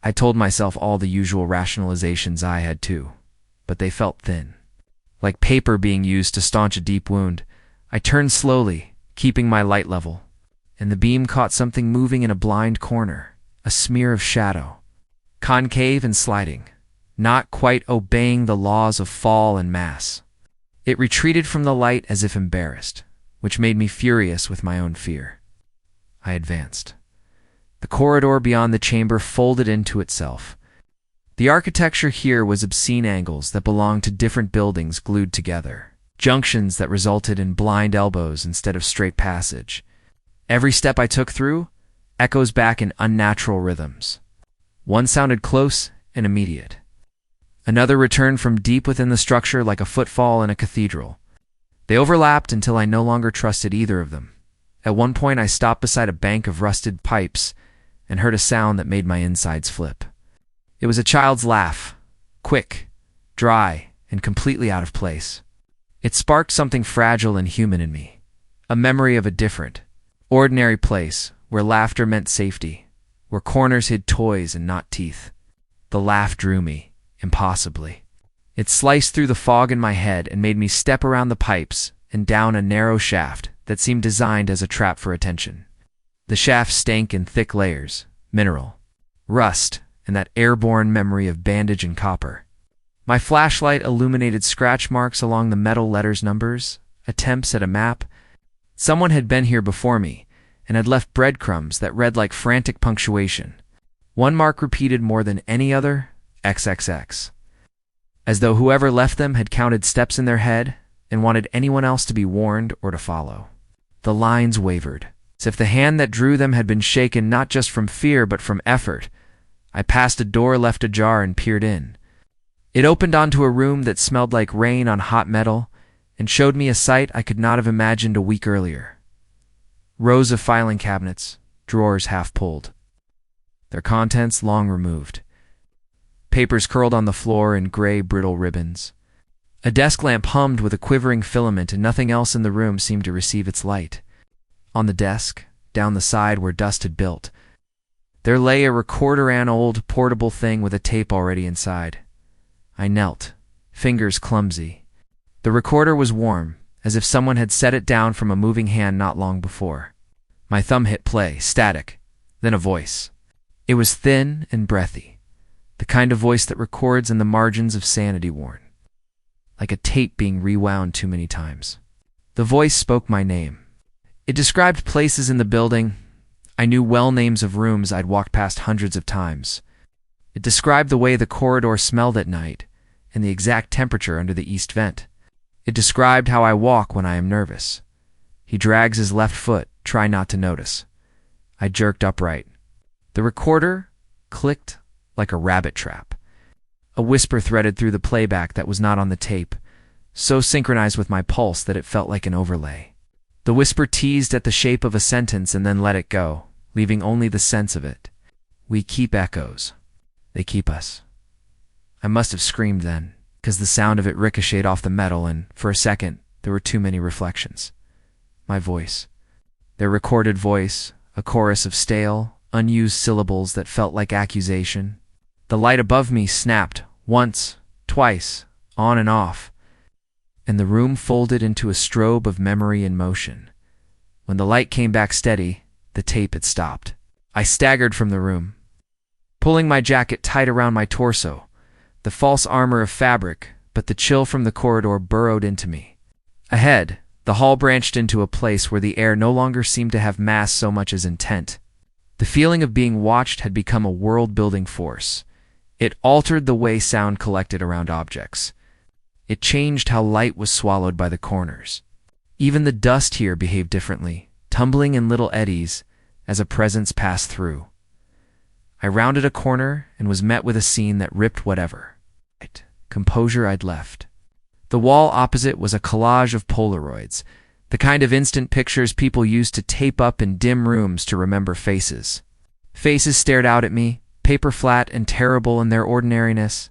Speaker 1: I told myself all the usual rationalizations I had too, but they felt thin. Like paper being used to staunch a deep wound, I turned slowly, keeping my light level, and the beam caught something moving in a blind corner, a smear of shadow, concave and sliding, not quite obeying the laws of fall and mass. It retreated from the light as if embarrassed, which made me furious with my own fear. I advanced. The corridor beyond the chamber folded into itself. The architecture here was obscene angles that belonged to different buildings glued together, junctions that resulted in blind elbows instead of straight passage. Every step I took through echoes back in unnatural rhythms. One sounded close and immediate. Another returned from deep within the structure like a footfall in a cathedral. They overlapped until I no longer trusted either of them, At one point, I stopped beside a bank of rusted pipes and heard a sound that made my insides flip. It was a child's laugh, quick, dry, and completely out of place. It sparked something fragile and human in me, a memory of a different, ordinary place where laughter meant safety, where corners hid toys and not teeth. The laugh drew me, impossibly. It sliced through the fog in my head and made me step around the pipes and down a narrow shaft that seemed designed as a trap for attention. The shaft stank in thick layers, mineral, rust, and that airborne memory of bandage and copper. My flashlight illuminated scratch marks along the metal letters, numbers, attempts at a map. Someone had been here before me and had left breadcrumbs that read like frantic punctuation. One mark repeated more than any other, XXX. As though whoever left them had counted steps in their head and wanted anyone else to be warned or to follow. The lines wavered, as if the hand that drew them had been shaken not just from fear but from effort. I passed a door left ajar and peered in. It opened onto a room that smelled like rain on hot metal and showed me a sight I could not have imagined a week earlier. Rows of filing cabinets, drawers half pulled, their contents long removed. Papers curled on the floor in gray, brittle ribbons. A desk lamp hummed with a quivering filament, and nothing else in the room seemed to receive its light. On the desk, down the side where dust had built, there lay a recorder, an old, portable thing with a tape already inside. I knelt, fingers clumsy. The recorder was warm, as if someone had set it down from a moving hand not long before. My thumb hit play, static, then a voice. It was thin and breathy, the kind of voice that records in the margins of sanity worn, like a tape being rewound too many times. The voice spoke my name. It described places in the building. I knew well names of rooms I'd walked past hundreds of times. It described the way the corridor smelled at night and the exact temperature under the east vent. It described how I walk when I am nervous. He drags his left foot, try not to notice. I jerked upright. The recorder clicked like a rabbit trap. A whisper threaded through the playback that was not on the tape, so synchronized with my pulse that it felt like an overlay. The whisper teased at the shape of a sentence and then let it go, leaving only the sense of it. We keep echoes. They keep us. I must have screamed then, because the sound of it ricocheted off the metal, and for a second there were too many reflections. My voice. Their recorded voice, a chorus of stale, unused syllables that felt like accusation. The light above me snapped, once, twice, on and off, and the room folded into a strobe of memory in motion. When the light came back steady, the tape had stopped. I staggered from the room, pulling my jacket tight around my torso, the false armor of fabric, but the chill from the corridor burrowed into me. Ahead, the hall branched into a place where the air no longer seemed to have mass so much as intent. The feeling of being watched had become a world-building force. It altered the way sound collected around objects. It changed how light was swallowed by the corners. Even the dust here behaved differently, tumbling in little eddies as a presence passed through. I rounded a corner and was met with a scene that ripped whatever composure I'd left. The wall opposite was a collage of Polaroids, the kind of instant pictures people used to tape up in dim rooms to remember faces. Faces stared out at me, paper flat and terrible in their ordinariness.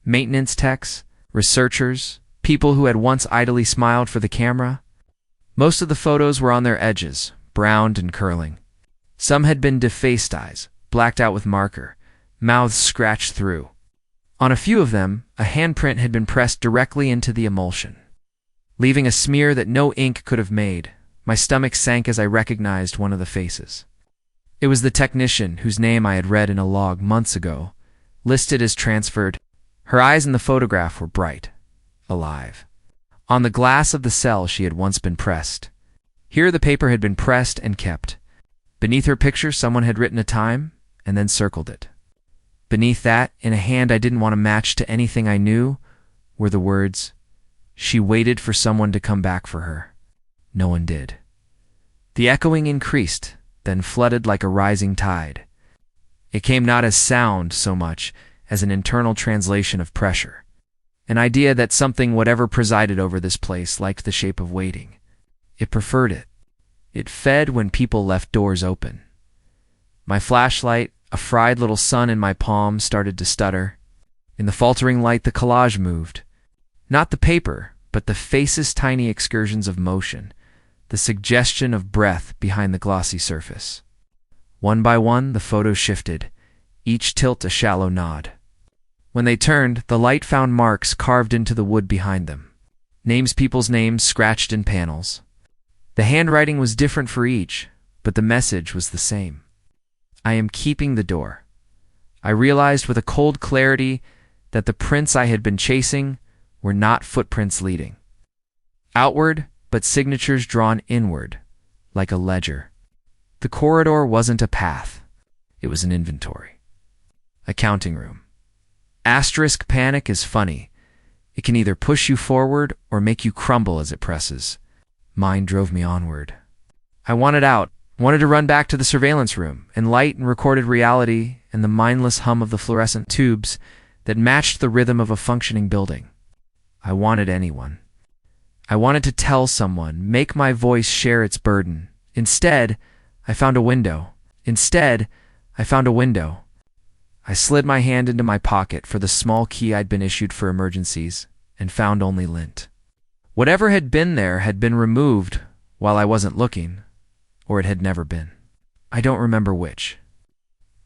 Speaker 1: Maintenance techs, researchers, people who had once idly smiled for the camera. Most of the photos were on their edges, browned and curling. Some had been defaced eyes, blacked out with marker, mouths scratched through. On a few of them, a handprint had been pressed directly into the emulsion, leaving a smear that no ink could have made. My stomach sank as I recognized one of the faces. It was the technician whose name I had read in a log months ago, listed as transferred. Her eyes in the photograph were bright, alive. On the glass of the cell she had once been pressed. Here the paper had been pressed and kept. Beneath her picture someone had written a time and then circled it. Beneath that, in a hand I didn't want to match to anything I knew, were the words, "She waited for someone to come back for her. No one did." The echoing increased, then flooded like a rising tide. It came not as sound so much as an internal translation of pressure, an idea that something, whatever presided over this place, liked the shape of waiting. It preferred it. It fed when people left doors open. My flashlight, a fried little sun in my palm, started to stutter. In the faltering light, the collage moved. Not the paper, but the face's tiny excursions of motion, the suggestion of breath behind the glossy surface. One by one, the photos shifted, each tilt a shallow nod. When they turned, the light found marks carved into the wood behind them. People's names scratched in panels. The handwriting was different for each, but the message was the same. I am keeping the door. I realized with a cold clarity that the prints I had been chasing were not footprints leading outward, but signatures drawn inward, like a ledger. The corridor wasn't a path. It was an inventory. A counting room. Asterisk panic is funny. It can either push you forward or make you crumble as it presses. Mine drove me onward. I wanted out, wanted to run back to the surveillance room, and light and recorded reality and the mindless hum of the fluorescent tubes that matched the rhythm of a functioning building. I wanted anyone. I wanted to tell someone, make my voice share its burden. Instead, I found a window. I slid my hand into my pocket for the small key I'd been issued for emergencies and found only lint. Whatever had been there had been removed while I wasn't looking, or it had never been. I don't remember which.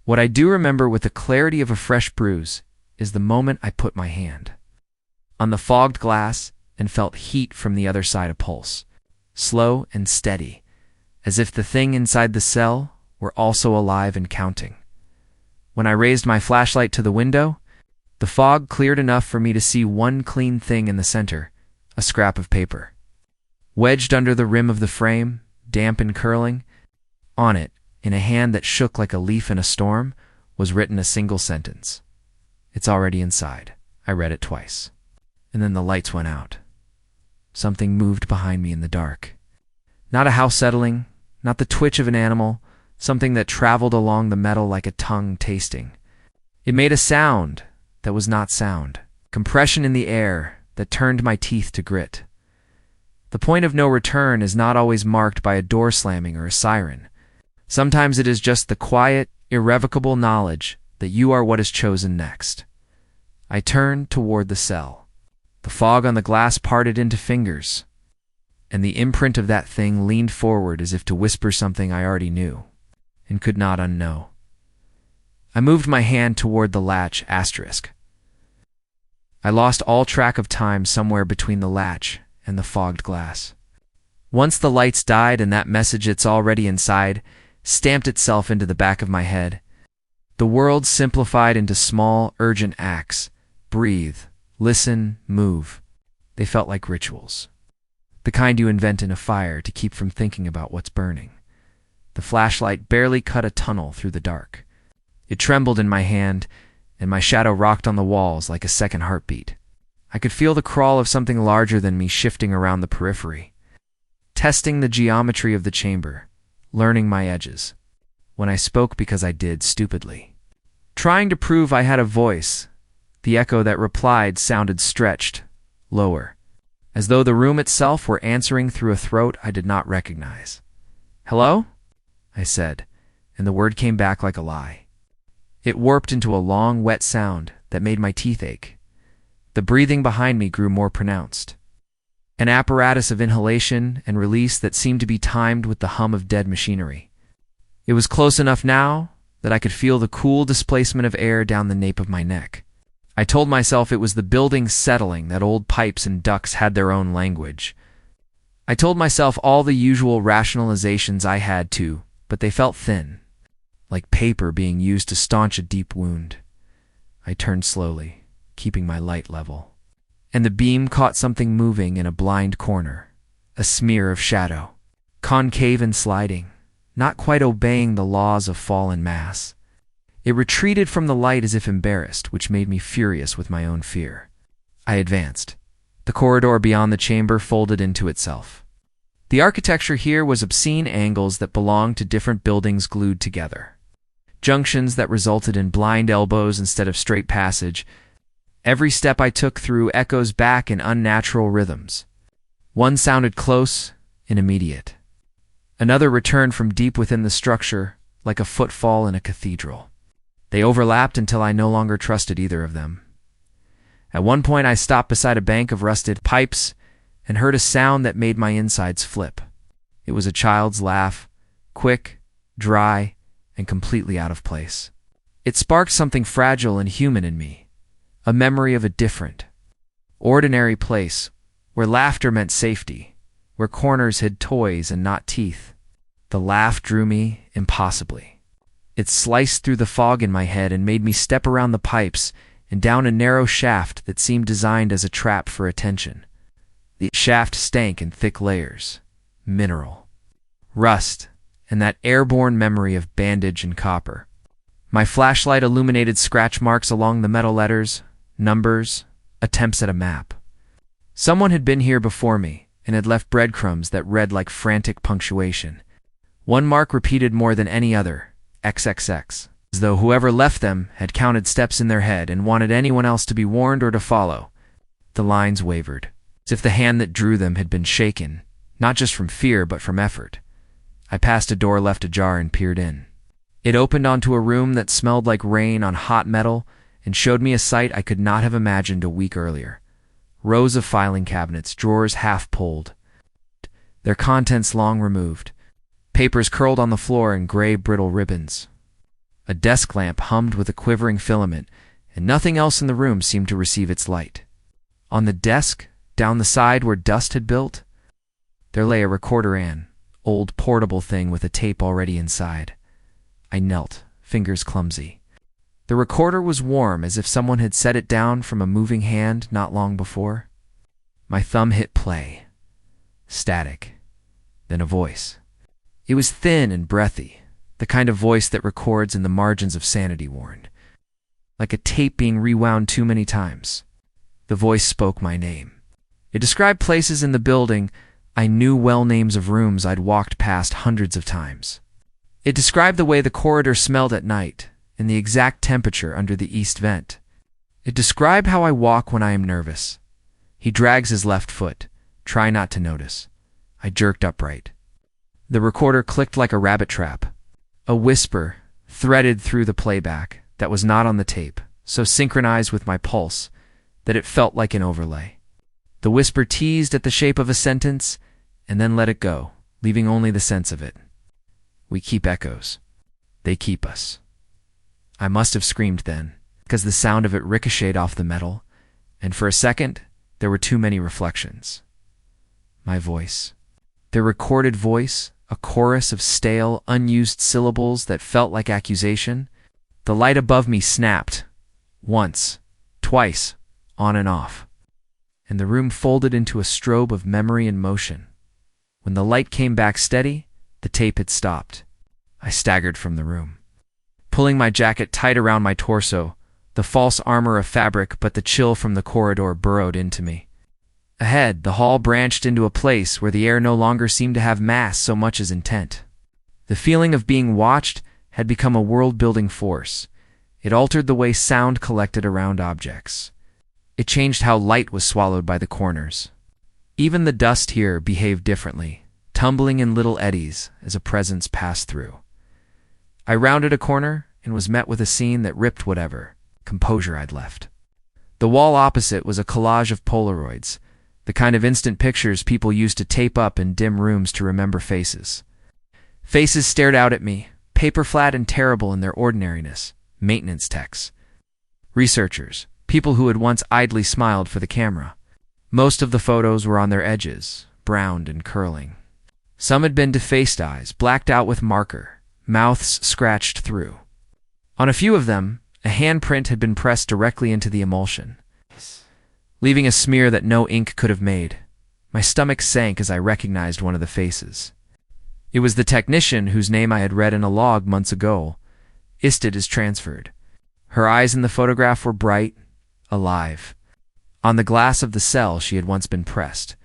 Speaker 1: What I do remember with the clarity of a fresh bruise is the moment I put my hand on the fogged glass and felt heat from the other side a pulse, slow and steady, as if the thing inside the cell were also alive and counting. When I raised my flashlight to the window, the fog cleared enough for me to see one clean thing in the center, a scrap of paper. Wedged under the rim of the frame, damp and curling, on it, in a hand that shook like a leaf in a storm, was written a single sentence. "It's already inside." I read it twice. And then the lights went out. Something moved behind me in the dark. Not a house settling, not the twitch of an animal, something that traveled along the metal like a tongue tasting. It made a sound that was not sound, compression in the air that turned my teeth to grit. The point of no return is not always marked by a door slamming or a siren. Sometimes it is just the quiet, irrevocable knowledge that you are what is chosen next. I turned toward the cell. The fog on the glass parted into fingers, and the imprint of that thing leaned forward as if to whisper something I already knew and could not unknow. I moved my hand toward the latch asterisk. I lost all track of time somewhere between the latch and the fogged glass. Once the lights died and that message, "It's already inside," stamped itself into the back of my head, the world simplified into small, urgent acts. Breathe, listen, move. They felt like rituals. The kind you invent in a fire to keep from thinking about what's burning. The flashlight barely cut a tunnel through the dark. It trembled in my hand, and my shadow rocked on the walls like a second heartbeat. I could feel the crawl of something larger than me shifting around the periphery, testing the geometry of the chamber, learning my edges. When I spoke because I did, stupidly. Trying to prove I had a voice, the echo that replied sounded stretched, lower, as though the room itself were answering through a throat I did not recognize. "Hello?" I said, and the word came back like a lie. It warped into a long, wet sound that made my teeth ache. The breathing behind me grew more pronounced. An apparatus of inhalation and release that seemed to be timed with the hum of dead machinery. It was close enough now that I could feel the cool displacement of air down the nape of my neck. I told myself it was the building settling, that old pipes and ducts had their own language. I told myself all the usual rationalizations I had to, but they felt thin, like paper being used to staunch a deep wound. I turned slowly, keeping my light level, and the beam caught something moving in a blind corner, a smear of shadow, concave and sliding, not quite obeying the laws of fallen mass. It retreated from the light as if embarrassed, which made me furious with my own fear. I advanced. The corridor beyond the chamber folded into itself. The architecture here was obscene angles that belonged to different buildings glued together. Junctions that resulted in blind elbows instead of straight passage. Every step I took through echoes back in unnatural rhythms. One sounded close and immediate. Another returned from deep within the structure, like a footfall in a cathedral. They overlapped until I no longer trusted either of them. At one point I stopped beside a bank of rusted pipes and heard a sound that made my insides flip. It was a child's laugh, quick, dry, and completely out of place. It sparked something fragile and human in me, a memory of a different, ordinary place where laughter meant safety, where corners hid toys and not teeth. The laugh drew me impossibly. It sliced through the fog in my head and made me step around the pipes and down a narrow shaft that seemed designed as a trap for attention. The shaft stank in thick layers, mineral, rust, and that airborne memory of bandage and copper. My flashlight illuminated scratch marks along the metal letters, numbers, attempts at a map. Someone had been here before me and had left breadcrumbs that read like frantic punctuation. One mark repeated more than any other, XXX, as though whoever left them had counted steps in their head and wanted anyone else to be warned or to follow. The lines wavered, as if the hand that drew them had been shaken, not just from fear but from effort. I passed a door left ajar and peered in. It opened onto a room that smelled like rain on hot metal and showed me a sight I could not have imagined a week earlier. Rows of filing cabinets, drawers half pulled, their contents long removed, papers curled on the floor in gray brittle ribbons. A desk lamp hummed with a quivering filament, and nothing else in the room seemed to receive its light. On the desk, down the side where dust had built, there lay a recorder an old portable thing with a tape already inside. I knelt, fingers clumsy. The recorder was warm, as if someone had set it down from a moving hand not long before. My thumb hit play. Static. Then a voice. It was thin and breathy, the kind of voice that records in the margins of sanity warned. Like a tape being rewound too many times. The voice spoke my name. It described places in the building I knew well, names of rooms I'd walked past hundreds of times. It described the way the corridor smelled at night and the exact temperature under the east vent. It described how I walk when I am nervous. He drags his left foot. Try not to notice. I jerked upright. The recorder clicked like a rabbit trap. A whisper threaded through the playback that was not on the tape, so synchronized with my pulse that it felt like an overlay. The whisper teased at the shape of a sentence and then let it go, leaving only the sense of it. We keep echoes. They keep us. I must have screamed then, because the sound of it ricocheted off the metal, and for a second, there were too many reflections. My voice. Their recorded voice, a chorus of stale, unused syllables that felt like accusation. The light above me snapped. Once, twice, on and off. And the room folded into a strobe of memory and motion. When the light came back steady, the tape had stopped. I staggered from the room. Pulling my jacket tight around my torso, the false armor of fabric but the chill from the corridor burrowed into me. Ahead, the hall branched into a place where the air no longer seemed to have mass so much as intent. The feeling of being watched had become a world-building force. It altered the way sound collected around objects. It changed how light was swallowed by the corners. Even the dust here behaved differently, tumbling in little eddies as a presence passed through. I rounded a corner and was met with a scene that ripped whatever composure I'd left. The wall opposite was a collage of Polaroids, the kind of instant pictures people used to tape up in dim rooms to remember faces. Faces stared out at me, paper flat and terrible in their ordinariness, maintenance techs. Researchers, people who had once idly smiled for the camera. Most of the photos were on their edges, browned and curling. Some had been defaced eyes, blacked out with marker, mouths scratched through. On a few of them, a handprint had been pressed directly into the emulsion, leaving a smear that no ink could have made. My stomach sank as I recognized one of the faces. It was the technician whose name I had read in a log months ago. Istid is transferred. Her eyes in the photograph were bright, alive. On the glass of the cell she had once been pressed.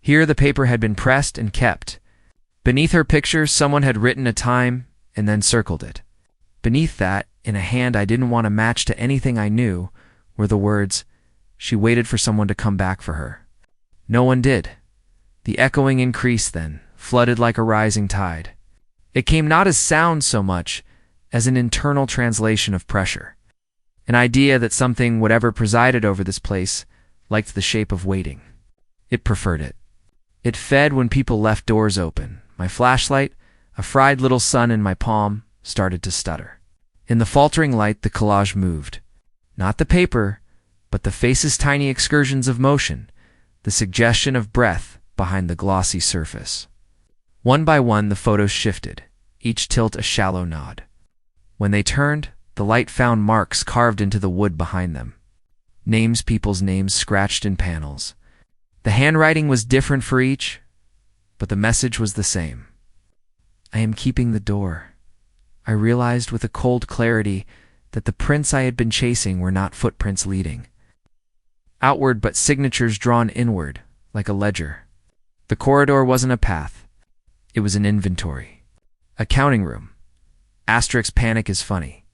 Speaker 1: Here the paper had been pressed and kept. Beneath her picture someone had written a time and then circled it. Beneath that, in a hand I didn't want to match to anything I knew, were the words, "She waited for someone to come back for her." No one did. The echoing increased then, flooded like a rising tide. It came not as sound so much as an internal translation of pressure, an idea that something, whatever presided over this place, liked the shape of waiting. It preferred it. It fed when people left doors open. My flashlight, a fried little sun in my palm, started to stutter. In the faltering light, the collage moved. Not the paper, but the face's tiny excursions of motion, the suggestion of breath behind the glossy surface. One by one, the photos shifted, each tilt a shallow nod. When they turned, the light found marks carved into the wood behind them. Names, people's names scratched in panels. The handwriting was different for each, but the message was the same. I am keeping the door. I realized with a cold clarity that the prints I had been chasing were not footprints leading outward, but signatures drawn inward, like a ledger. The corridor wasn't a path. It was an inventory. A counting room. Asterix panic is funny.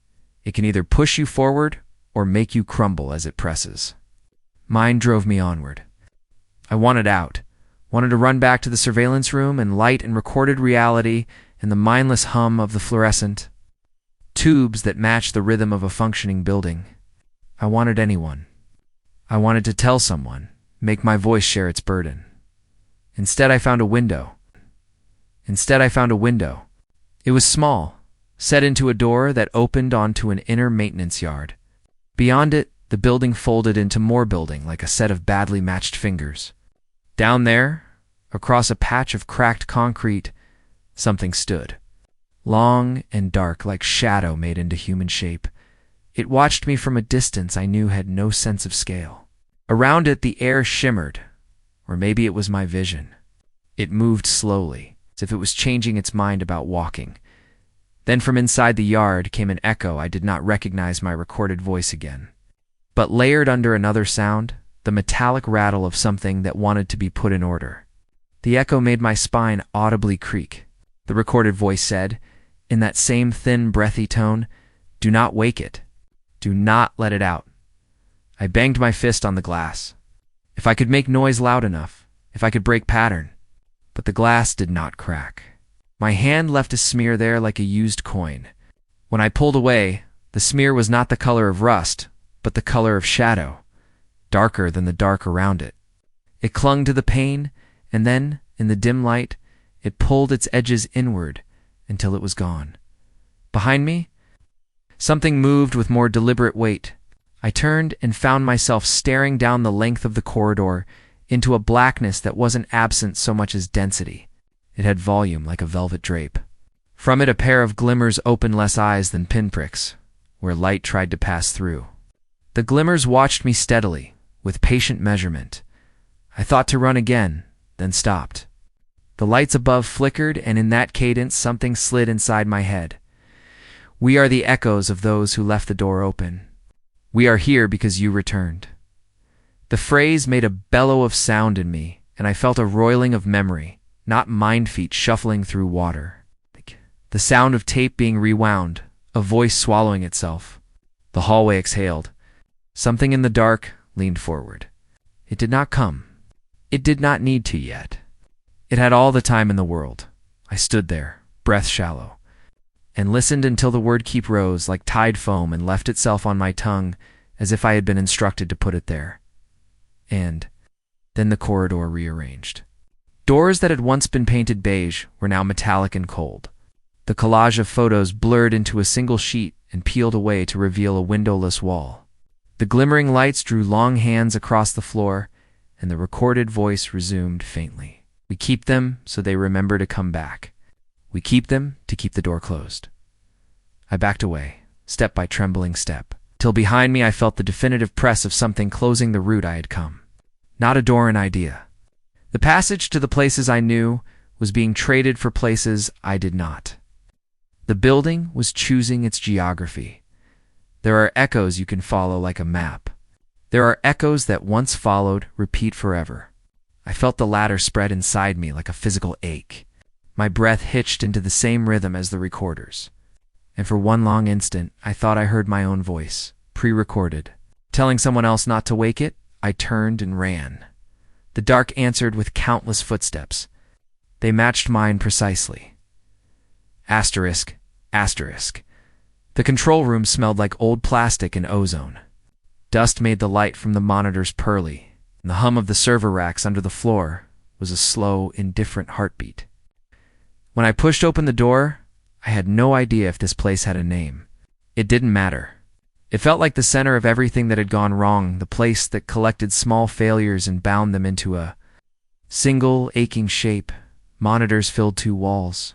Speaker 1: It can either push you forward or make you crumble as it presses. Mine drove me onward. I wanted out, wanted to run back to the surveillance room and light and recorded reality and the mindless hum of the fluorescent tubes that matched the rhythm of a functioning building. I wanted anyone. I wanted to tell someone, make my voice share its burden. Instead, I found a window. It was small, set into a door that opened onto an inner maintenance yard. Beyond it, the building folded into more building like a set of badly matched fingers. Down there, across a patch of cracked concrete, something stood. Long and dark like shadow made into human shape. It watched me from a distance I knew had no sense of scale. Around it, the air shimmered, or maybe it was my vision. It moved slowly, as if it was changing its mind about walking. Then from inside the yard came an echo. I did not recognize my recorded voice again. But layered under another sound, the metallic rattle of something that wanted to be put in order. The echo made my spine audibly creak. The recorded voice said, in that same thin, breathy tone, "Do not wake it. Do not let it out." I banged my fist on the glass. If I could make noise loud enough, if I could break pattern. But the glass did not crack. My hand left a smear there like a used coin. When I pulled away, the smear was not the color of rust, but the color of shadow, darker than the dark around it. It clung to the pane, and then, in the dim light, it pulled its edges inward until it was gone. Behind me, something moved with more deliberate weight. I turned and found myself staring down the length of the corridor into a blackness that wasn't absent so much as density. It had volume like a velvet drape. From it a pair of glimmers opened less eyes than pinpricks, where light tried to pass through. The glimmers watched me steadily, with patient measurement. I thought to run again, then stopped. The lights above flickered, and in that cadence something slid inside my head. We are the echoes of those who left the door open. We are here because you returned. The phrase made a bellow of sound in me, and I felt a roiling of memory, not mind feet shuffling through water. The sound of tape being rewound, a voice swallowing itself. The hallway exhaled. Something in the dark leaned forward. It did not come. It did not need to yet. It had all the time in the world. I stood there, breath shallow, and listened until the word keep rose like tide foam and left itself on my tongue as if I had been instructed to put it there. And then the corridor rearranged. Doors that had once been painted beige were now metallic and cold. The collage of photos blurred into a single sheet and peeled away to reveal a windowless wall. The glimmering lights drew long hands across the floor, and the recorded voice resumed faintly. We keep them so they remember to come back. We keep them to keep the door closed. I backed away, step by trembling step, till behind me I felt the definitive press of something closing the route I had come. Not a door, an idea. The passage to the places I knew was being traded for places I did not. The building was choosing its geography. There are echoes you can follow like a map. There are echoes that once followed repeat forever. I felt the latter spread inside me like a physical ache. My breath hitched into the same rhythm as the recorders. And for one long instant, I thought I heard my own voice, pre-recorded. Telling someone else not to wake it, I turned and ran. The dark answered with countless footsteps. They matched mine precisely. Asterisk, asterisk. The control room smelled like old plastic and ozone. Dust made the light from the monitors pearly, and the hum of the server racks under the floor was a slow, indifferent heartbeat. When I pushed open the door, I had no idea if this place had a name. It didn't matter. It felt like the center of everything that had gone wrong, the place that collected small failures and bound them into a single, aching shape. Monitors filled 2 walls.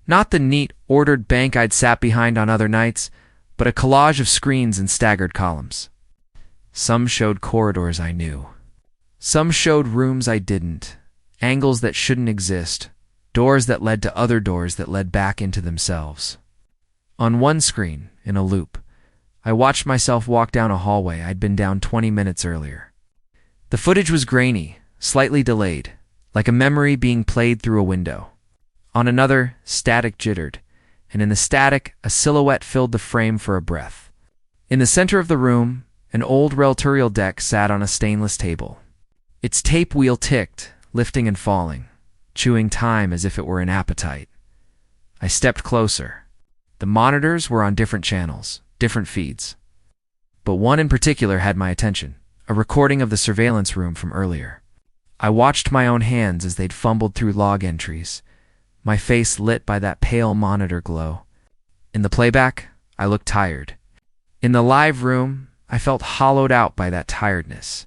Speaker 1: Not the neat, ordered bank I'd sat behind on other nights, but a collage of screens and staggered columns. Some showed corridors I knew. Some showed rooms I didn't, angles that shouldn't exist, doors that led to other doors that led back into themselves. On one screen, in a loop, I watched myself walk down a hallway I'd been down 20 minutes earlier. The footage was grainy, slightly delayed, like a memory being played through a window. On another, static jittered, and in the static, a silhouette filled the frame for a breath. In the center of the room, an old relatorial deck sat on a stainless table. Its tape wheel ticked, lifting and falling, chewing time as if it were an appetite. I stepped closer. The monitors were on different channels, different feeds. But one in particular had my attention, a recording of the surveillance room from earlier. I watched my own hands as they'd fumbled through log entries, my face lit by that pale monitor glow. In the playback, I looked tired. In the live room, I felt hollowed out by that tiredness.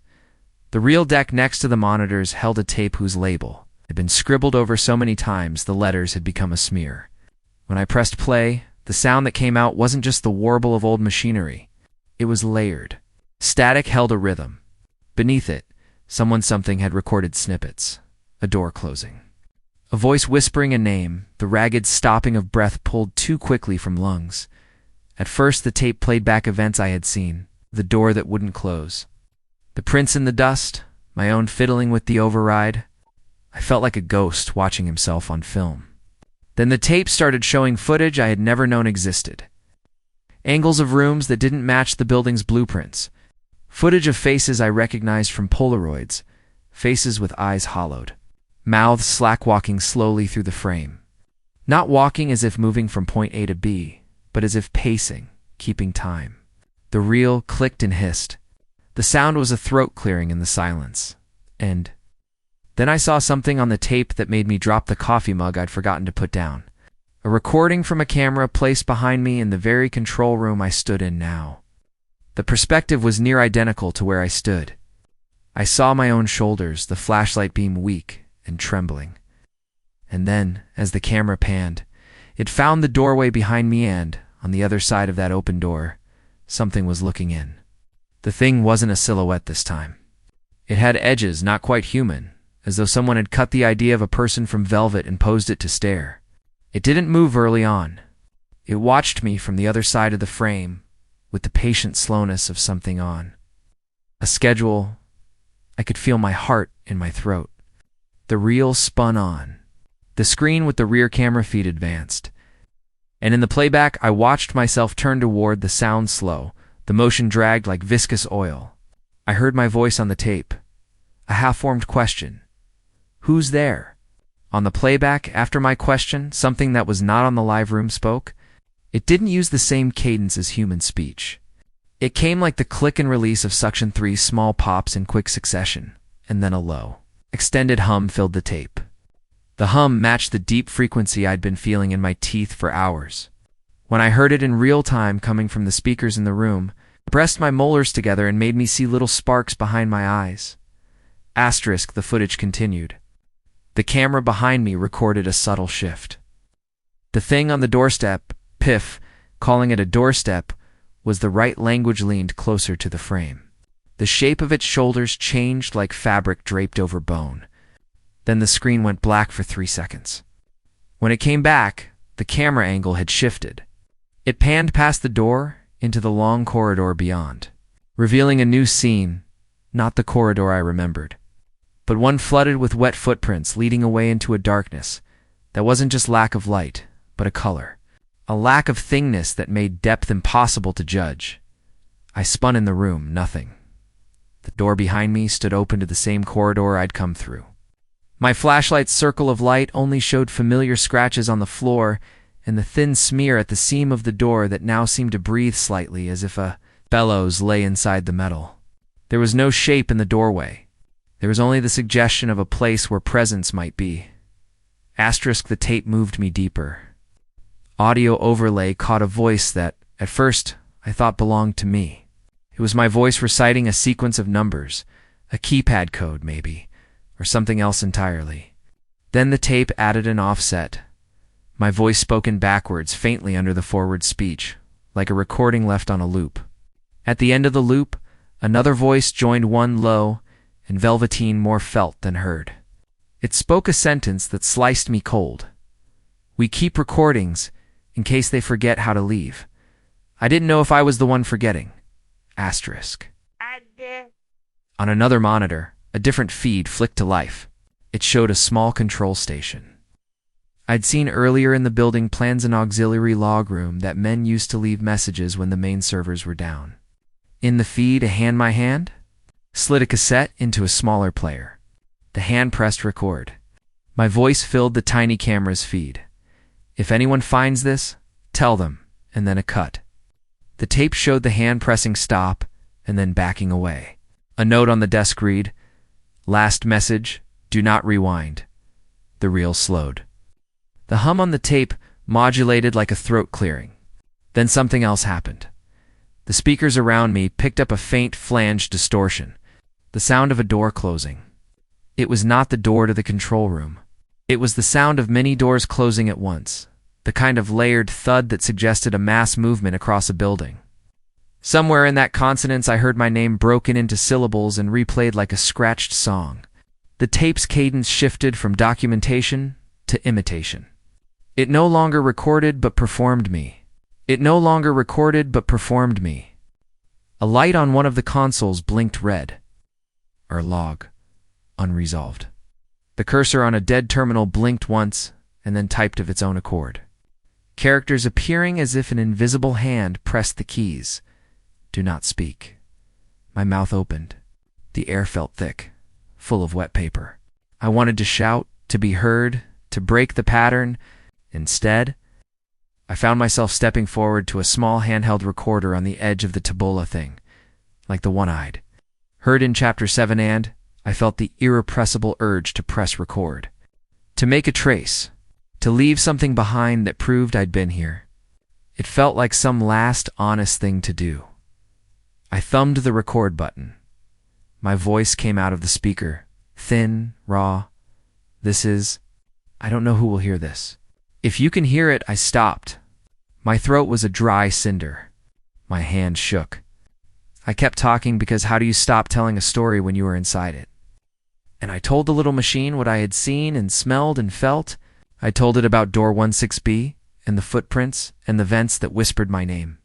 Speaker 1: The real deck next to the monitors held a tape whose label had been scribbled over so many times the letters had become a smear. When I pressed play, the sound that came out wasn't just the warble of old machinery. It was layered. Static held a rhythm. Beneath it, something had recorded snippets. A door closing. A voice whispering a name, the ragged stopping of breath pulled too quickly from lungs. At first the tape played back events I had seen, the door that wouldn't close. The prints in the dust, my own fiddling with the override. I felt like a ghost watching himself on film. Then the tape started showing footage I had never known existed. Angles of rooms that didn't match the building's blueprints. Footage of faces I recognized from Polaroids, faces with eyes hollowed. Mouths slack-walking slowly through the frame. Not walking as if moving from point A to B, but as if pacing, keeping time. The reel clicked and hissed. The sound was a throat clearing in the silence. And then I saw something on the tape that made me drop the coffee mug I'd forgotten to put down. A recording from a camera placed behind me in the very control room I stood in now. The perspective was near identical to where I stood. I saw my own shoulders, the flashlight beam weak and trembling. And then, as the camera panned, it found the doorway behind me and, on the other side of that open door, something was looking in. The thing wasn't a silhouette this time. It had edges not quite human, as though someone had cut the idea of a person from velvet and posed it to stare. It didn't move early on. It watched me from the other side of the frame, with the patient slowness of something on. A schedule. I could feel my heart in my throat. The reel spun on. The screen with the rear camera feed advanced. And in the playback, I watched myself turn toward the sound slow, the motion dragged like viscous oil. I heard my voice on the tape. A half-formed question. Who's there? On the playback, after my question, something that was not on the live room spoke. It didn't use the same cadence as human speech. It came like the click and release of Suction 3's small pops in quick succession, and then a low, extended hum filled the tape. The hum matched the deep frequency I'd been feeling in my teeth for hours. When I heard it in real time coming from the speakers in the room, it pressed my molars together and made me see little sparks behind my eyes. Asterisk, the footage continued. The camera behind me recorded a subtle shift. The thing on the doorstep, Piff, calling it a doorstep, was the right language leaned closer to the frame. The shape of its shoulders changed like fabric draped over bone. Then the screen went black for 3 seconds. When it came back, the camera angle had shifted. It panned past the door into the long corridor beyond, revealing a new scene, not the corridor I remembered, but one flooded with wet footprints leading away into a darkness that wasn't just lack of light, but a color. A lack of thingness that made depth impossible to judge. I spun in the room, nothing. The door behind me stood open to the same corridor I'd come through. My flashlight's circle of light only showed familiar scratches on the floor and the thin smear at the seam of the door that now seemed to breathe slightly as if a bellows lay inside the metal. There was no shape in the doorway. There was only the suggestion of a place where presence might be. Asterisk, the tape moved me deeper. Audio overlay caught a voice that, at first, I thought belonged to me. It was my voice reciting a sequence of numbers, a keypad code maybe, or something else entirely. Then the tape added an offset. My voice spoken backwards, faintly under the forward speech, like a recording left on a loop. At the end of the loop, another voice joined, one low and velveteen, more felt than heard. It spoke a sentence that sliced me cold. "We keep recordings in case they forget how to leave." I didn't know if I was the one forgetting. Asterisk. On another monitor, a different feed flicked to life. It showed a small control station. I'd seen earlier in the building plans an auxiliary log room that men used to leave messages when the main servers were down. In the feed, a hand my hand slid a cassette into a smaller player. The hand pressed record. My voice filled the tiny camera's feed. "If anyone finds this, tell them," and then a cut. The tape showed the hand pressing stop and then backing away. A note on the desk read, "Last message, do not rewind." The reel slowed. The hum on the tape modulated like a throat clearing. Then something else happened. The speakers around me picked up a faint flange distortion, the sound of a door closing. It was not the door to the control room. It was the sound of many doors closing at once, the kind of layered thud that suggested a mass movement across a building. Somewhere in that consonance I heard my name broken into syllables and replayed like a scratched song. The tape's cadence shifted from documentation to imitation. It no longer recorded but performed me. It no longer recorded but performed me. A light on one of the consoles blinked red. Our log. Unresolved. The cursor on a dead terminal blinked once and then typed of its own accord. Characters appearing as if an invisible hand pressed the keys. Do not speak. My mouth opened. The air felt thick, full of wet paper. I wanted to shout, to be heard, to break the pattern. Instead, I found myself stepping forward to a small handheld recorder on the edge of the Taboola thing, like the one-eyed. Heard in Chapter 7 and I felt the irrepressible urge to press record. To make a trace. To leave something behind that proved I'd been here. It felt like some last honest thing to do. I thumbed the record button. My voice came out of the speaker, thin, raw. I don't know who will hear this. If you can hear it, I stopped. My throat was a dry cinder. My hand shook. I kept talking because how do you stop telling a story when you are inside it? And I told the little machine what I had seen and smelled and felt. I told it about door 16B and the footprints and the vents that whispered my name.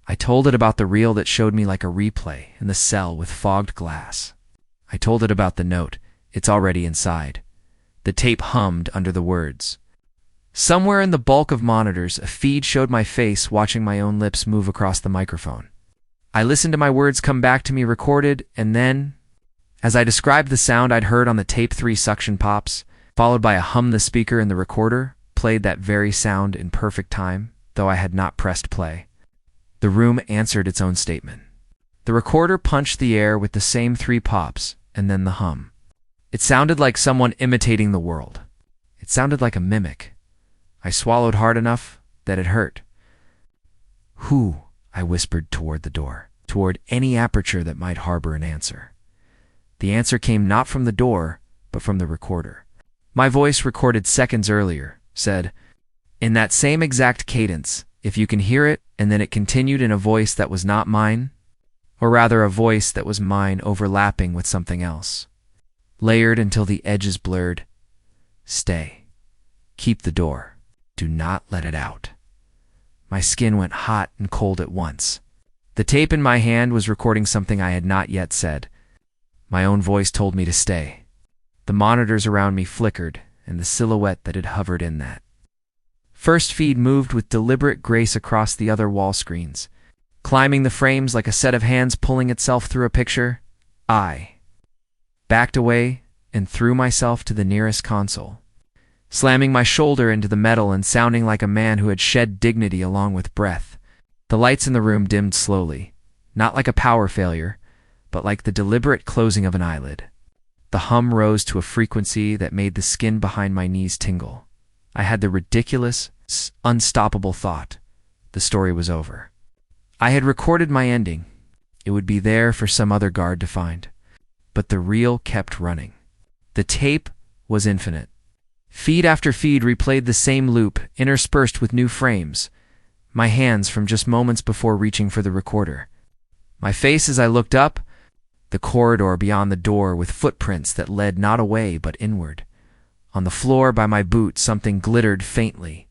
Speaker 1: I told it about the reel that showed me like a replay in the cell with fogged glass. I told it about the note. It's already inside. The tape hummed under the words. Somewhere in the bulk of monitors, a feed showed my face watching my own lips move across the microphone. I listened to my words come back to me recorded, and then, as I described the sound I'd heard on the tape, 3 suction pops, followed by a hum. The speaker in the recorder played that very sound in perfect time, though I had not pressed play. The room answered its own statement. The recorder punched the air with the same 3 pops, and then the hum. It sounded like someone imitating the world. It sounded like a mimic. I swallowed hard enough that it hurt. "Who?" I whispered toward the door, toward any aperture that might harbor an answer. The answer came not from the door, but from the recorder. My voice, recorded seconds earlier, said, in that same exact cadence, "If you can hear it," and then it continued in a voice that was not mine, or rather a voice that was mine overlapping with something else, layered until the edges blurred. "Stay. Keep the door. Do not let it out." My skin went hot and cold at once. The tape in my hand was recording something I had not yet said. My own voice told me to stay. The monitors around me flickered, and the silhouette that had hovered in that first feed moved with deliberate grace across the other wall screens, climbing the frames like a set of hands pulling itself through a picture. I backed away, and threw myself to the nearest console, slamming my shoulder into the metal and sounding like a man who had shed dignity along with breath. The lights in the room dimmed slowly, not like a power failure, but like the deliberate closing of an eyelid. The hum rose to a frequency that made the skin behind my knees tingle. I had the ridiculous, unstoppable thought. The story was over. I had recorded my ending. It would be there for some other guard to find. But the reel kept running. The tape was infinite. Feed after feed replayed the same loop, interspersed with new frames. My hands from just moments before reaching for the recorder. My face as I looked up, the corridor beyond the door with footprints that led not away but inward. On the floor by my boot something glittered faintly.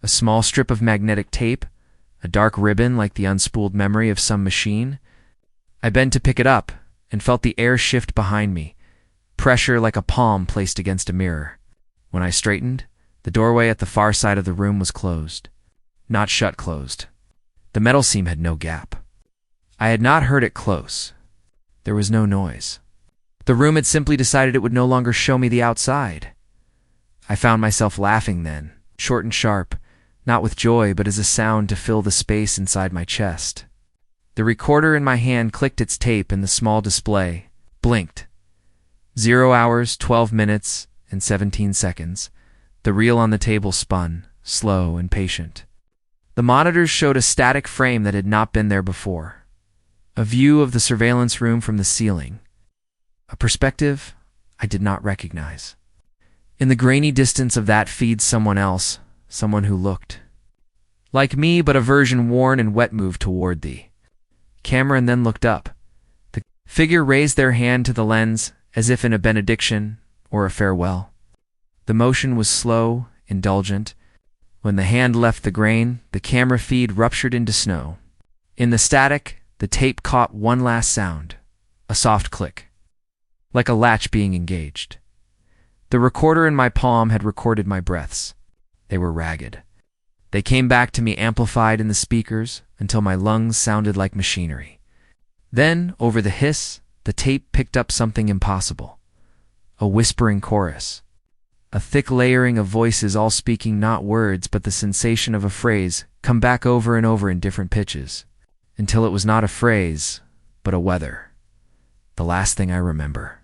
Speaker 1: A small strip of magnetic tape, a dark ribbon like the unspooled memory of some machine. I bent to pick it up and felt the air shift behind me, pressure like a palm placed against a mirror. When I straightened, the doorway at the far side of the room was closed. Not shut closed. The metal seam had no gap. I had not heard it close. There was no noise. The room had simply decided it would no longer show me the outside. I found myself laughing then, short and sharp, not with joy but as a sound to fill the space inside my chest. The recorder in my hand clicked its tape and the small display blinked. 0 hours, 12 minutes, and 17 seconds. The reel on the table spun, slow and patient. The monitors showed a static frame that had not been there before. A view of the surveillance room from the ceiling. A perspective I did not recognize. In the grainy distance of that feed someone else, someone who looked like me but a version worn and wet moved toward the camera and then looked up. The figure raised their hand to the lens as if in a benediction or a farewell. The motion was slow, indulgent. When the hand left the grain, the camera feed ruptured into snow. In the static, the tape caught one last sound, a soft click, like a latch being engaged. The recorder in my palm had recorded my breaths. They were ragged. They came back to me amplified in the speakers until my lungs sounded like machinery. Then, over the hiss, the tape picked up something impossible. A whispering chorus. A thick layering of voices all speaking not words but the sensation of a phrase come back over and over in different pitches, until it was not a phrase, but a weather. The last thing I remember,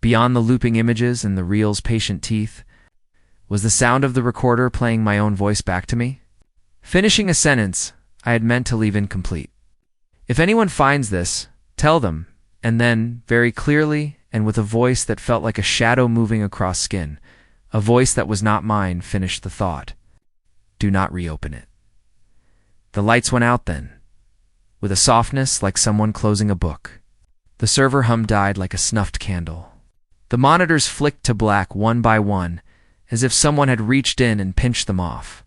Speaker 1: beyond the looping images and the reel's patient teeth, was the sound of the recorder playing my own voice back to me, finishing a sentence I had meant to leave incomplete. If anyone finds this, tell them, and then, very clearly and with a voice that felt like a shadow moving across skin, a voice that was not mine, finished the thought. Do not reopen it. The lights went out then, with a softness like someone closing a book. The server hum died like a snuffed candle. The monitors flicked to black one by one, as if someone had reached in and pinched them off.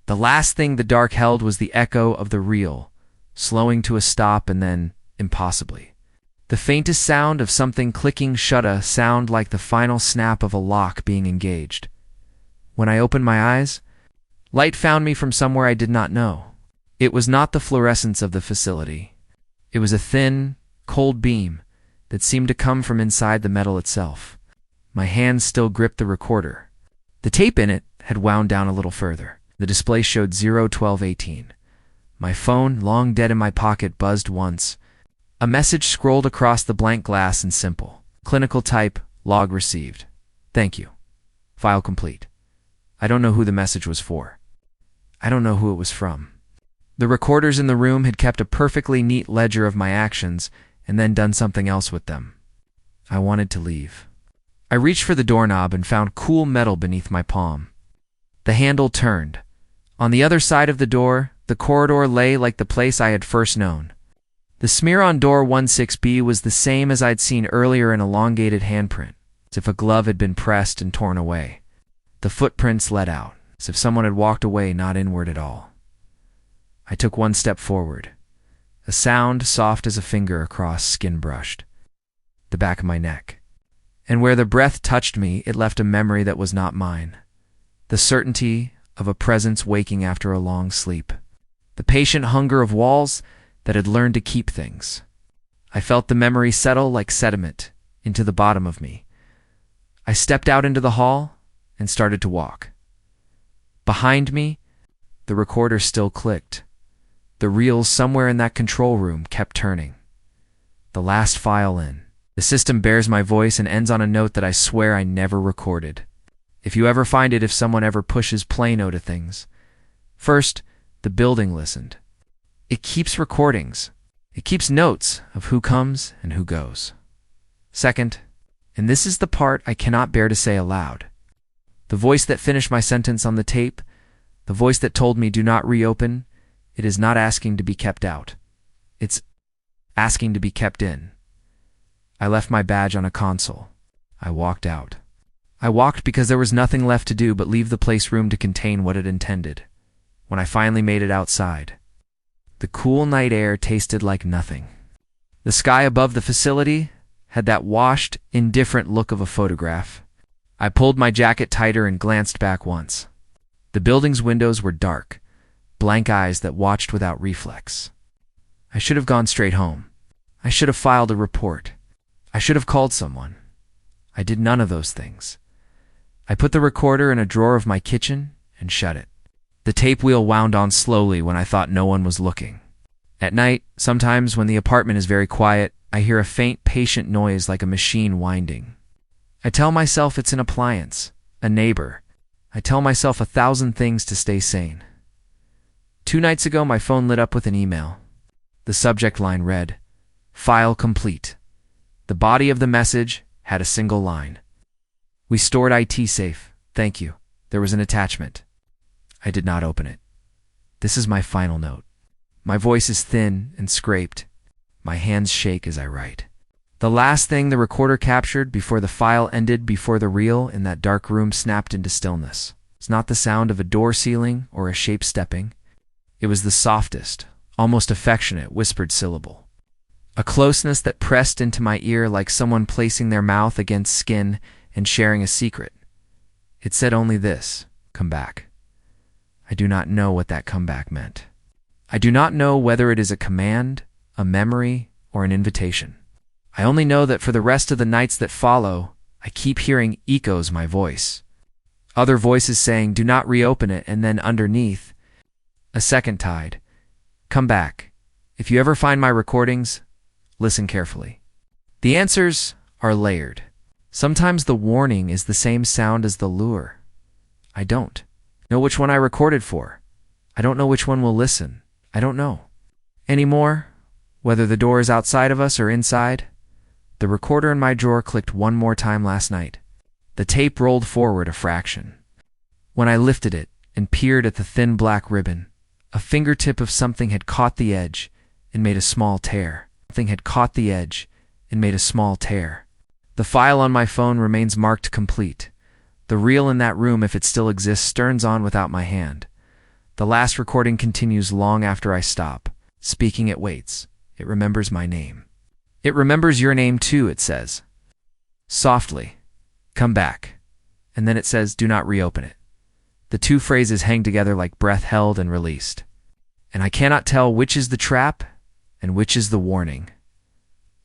Speaker 1: The last thing the dark held was the echo of the reel, slowing to a stop and then, impossibly, the faintest sound of something clicking shut, a sound like the final snap of a lock being engaged. When I opened my eyes, light found me from somewhere I did not know. It was not the fluorescence of the facility. It was a thin, cold beam that seemed to come from inside the metal itself. My hands still gripped the recorder. The tape in it had wound down a little further. The display showed 0:12:18. My phone, long dead in my pocket, buzzed once. A message scrolled across the blank glass in simple, clinical type, log received. Thank you. File complete. I don't know who the message was for. I don't know who it was from. The recorders in the room had kept a perfectly neat ledger of my actions and then done something else with them. I wanted to leave. I reached for the doorknob and found cool metal beneath my palm. The handle turned. On the other side of the door, the corridor lay like the place I had first known. The smear on door 16B was the same as I'd seen earlier, an elongated handprint, as if a glove had been pressed and torn away. The footprints led out, as if someone had walked away, not inward at all. I took one step forward. A sound soft as a finger across skin brushed the back of my neck. And where the breath touched me, it left a memory that was not mine. The certainty of a presence waking after a long sleep. The patient hunger of walls that had learned to keep things. I felt the memory settle like sediment into the bottom of me. I stepped out into the hall and started to walk. Behind me, the recorder still clicked. The reels somewhere in that control room kept turning. The last file in. The system bears my voice and ends on a note that I swear I never recorded. If you ever find it, if someone ever pushes play no to things. First, the building listened. It keeps recordings. It keeps notes of who comes and who goes. Second, and this is the part I cannot bear to say aloud, the voice that finished my sentence on the tape, the voice that told me do not reopen, it is not asking to be kept out. It's asking to be kept in. I left my badge on a console. I walked out. I walked because there was nothing left to do but leave the place room to contain what it intended. When I finally made it outside, the cool night air tasted like nothing. The sky above the facility had that washed, indifferent look of a photograph. I pulled my jacket tighter and glanced back once. The building's windows were dark, blank eyes that watched without reflex. I should have gone straight home. I should have filed a report. I should have called someone. I did none of those things. I put the recorder in a drawer of my kitchen and shut it. The tape wheel wound on slowly when I thought no one was looking. At night, sometimes when the apartment is very quiet, I hear a faint, patient noise like a machine winding. I tell myself it's an appliance, a neighbor. I tell myself 1,000 things to stay sane. 2 nights ago, my phone lit up with an email. The subject line read, "File complete." The body of the message had a single line. "We stored IT safe. Thank you." There was an attachment. I did not open it. This is my final note. My voice is thin and scraped. My hands shake as I write. The last thing the recorder captured before the file ended, before the reel in that dark room snapped into stillness. It's not the sound of a door sealing or a shape stepping. It was the softest, almost affectionate whispered syllable. A closeness that pressed into my ear like someone placing their mouth against skin and sharing a secret. It said only this: come back. I do not know what that comeback meant. I do not know whether it is a command, a memory, or an invitation. I only know that for the rest of the nights that follow, I keep hearing echoes my voice. Other voices saying, "Do not reopen it," and then underneath, a second tide. "Come back. If you ever find my recordings, listen carefully." The answers are layered. Sometimes the warning is the same sound as the lure. I don't know which one I recorded for. I don't know which one will listen. I don't know anymore whether the door is outside of us or inside. The recorder in my drawer clicked one more time last night. The tape rolled forward a fraction. When I lifted it and peered at the thin black ribbon, a fingertip of something had caught the edge and made a small tear. Something had caught the edge and made a small tear. The file on my phone remains marked complete. The reel in that room, if it still exists, turns on without my hand. The last recording continues long after I stop. Speaking, it waits. It remembers my name. It remembers your name too, it says. Softly, "Come back." And then it says, "Do not reopen it." The two phrases hang together like breath held and released. And I cannot tell which is the trap and which is the warning.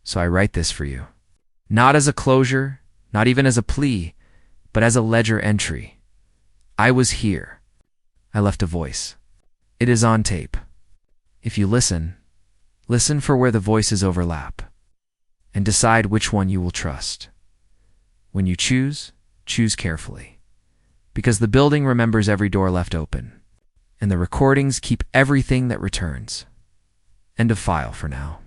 Speaker 1: So I write this for you. Not as a closure, not even as a plea, but as a ledger entry. I was here. I left a voice. It is on tape. If you listen, listen for where the voices overlap, and decide which one you will trust. When you choose, choose carefully, because the building remembers every door left open, and the recordings keep everything that returns. End of file for now.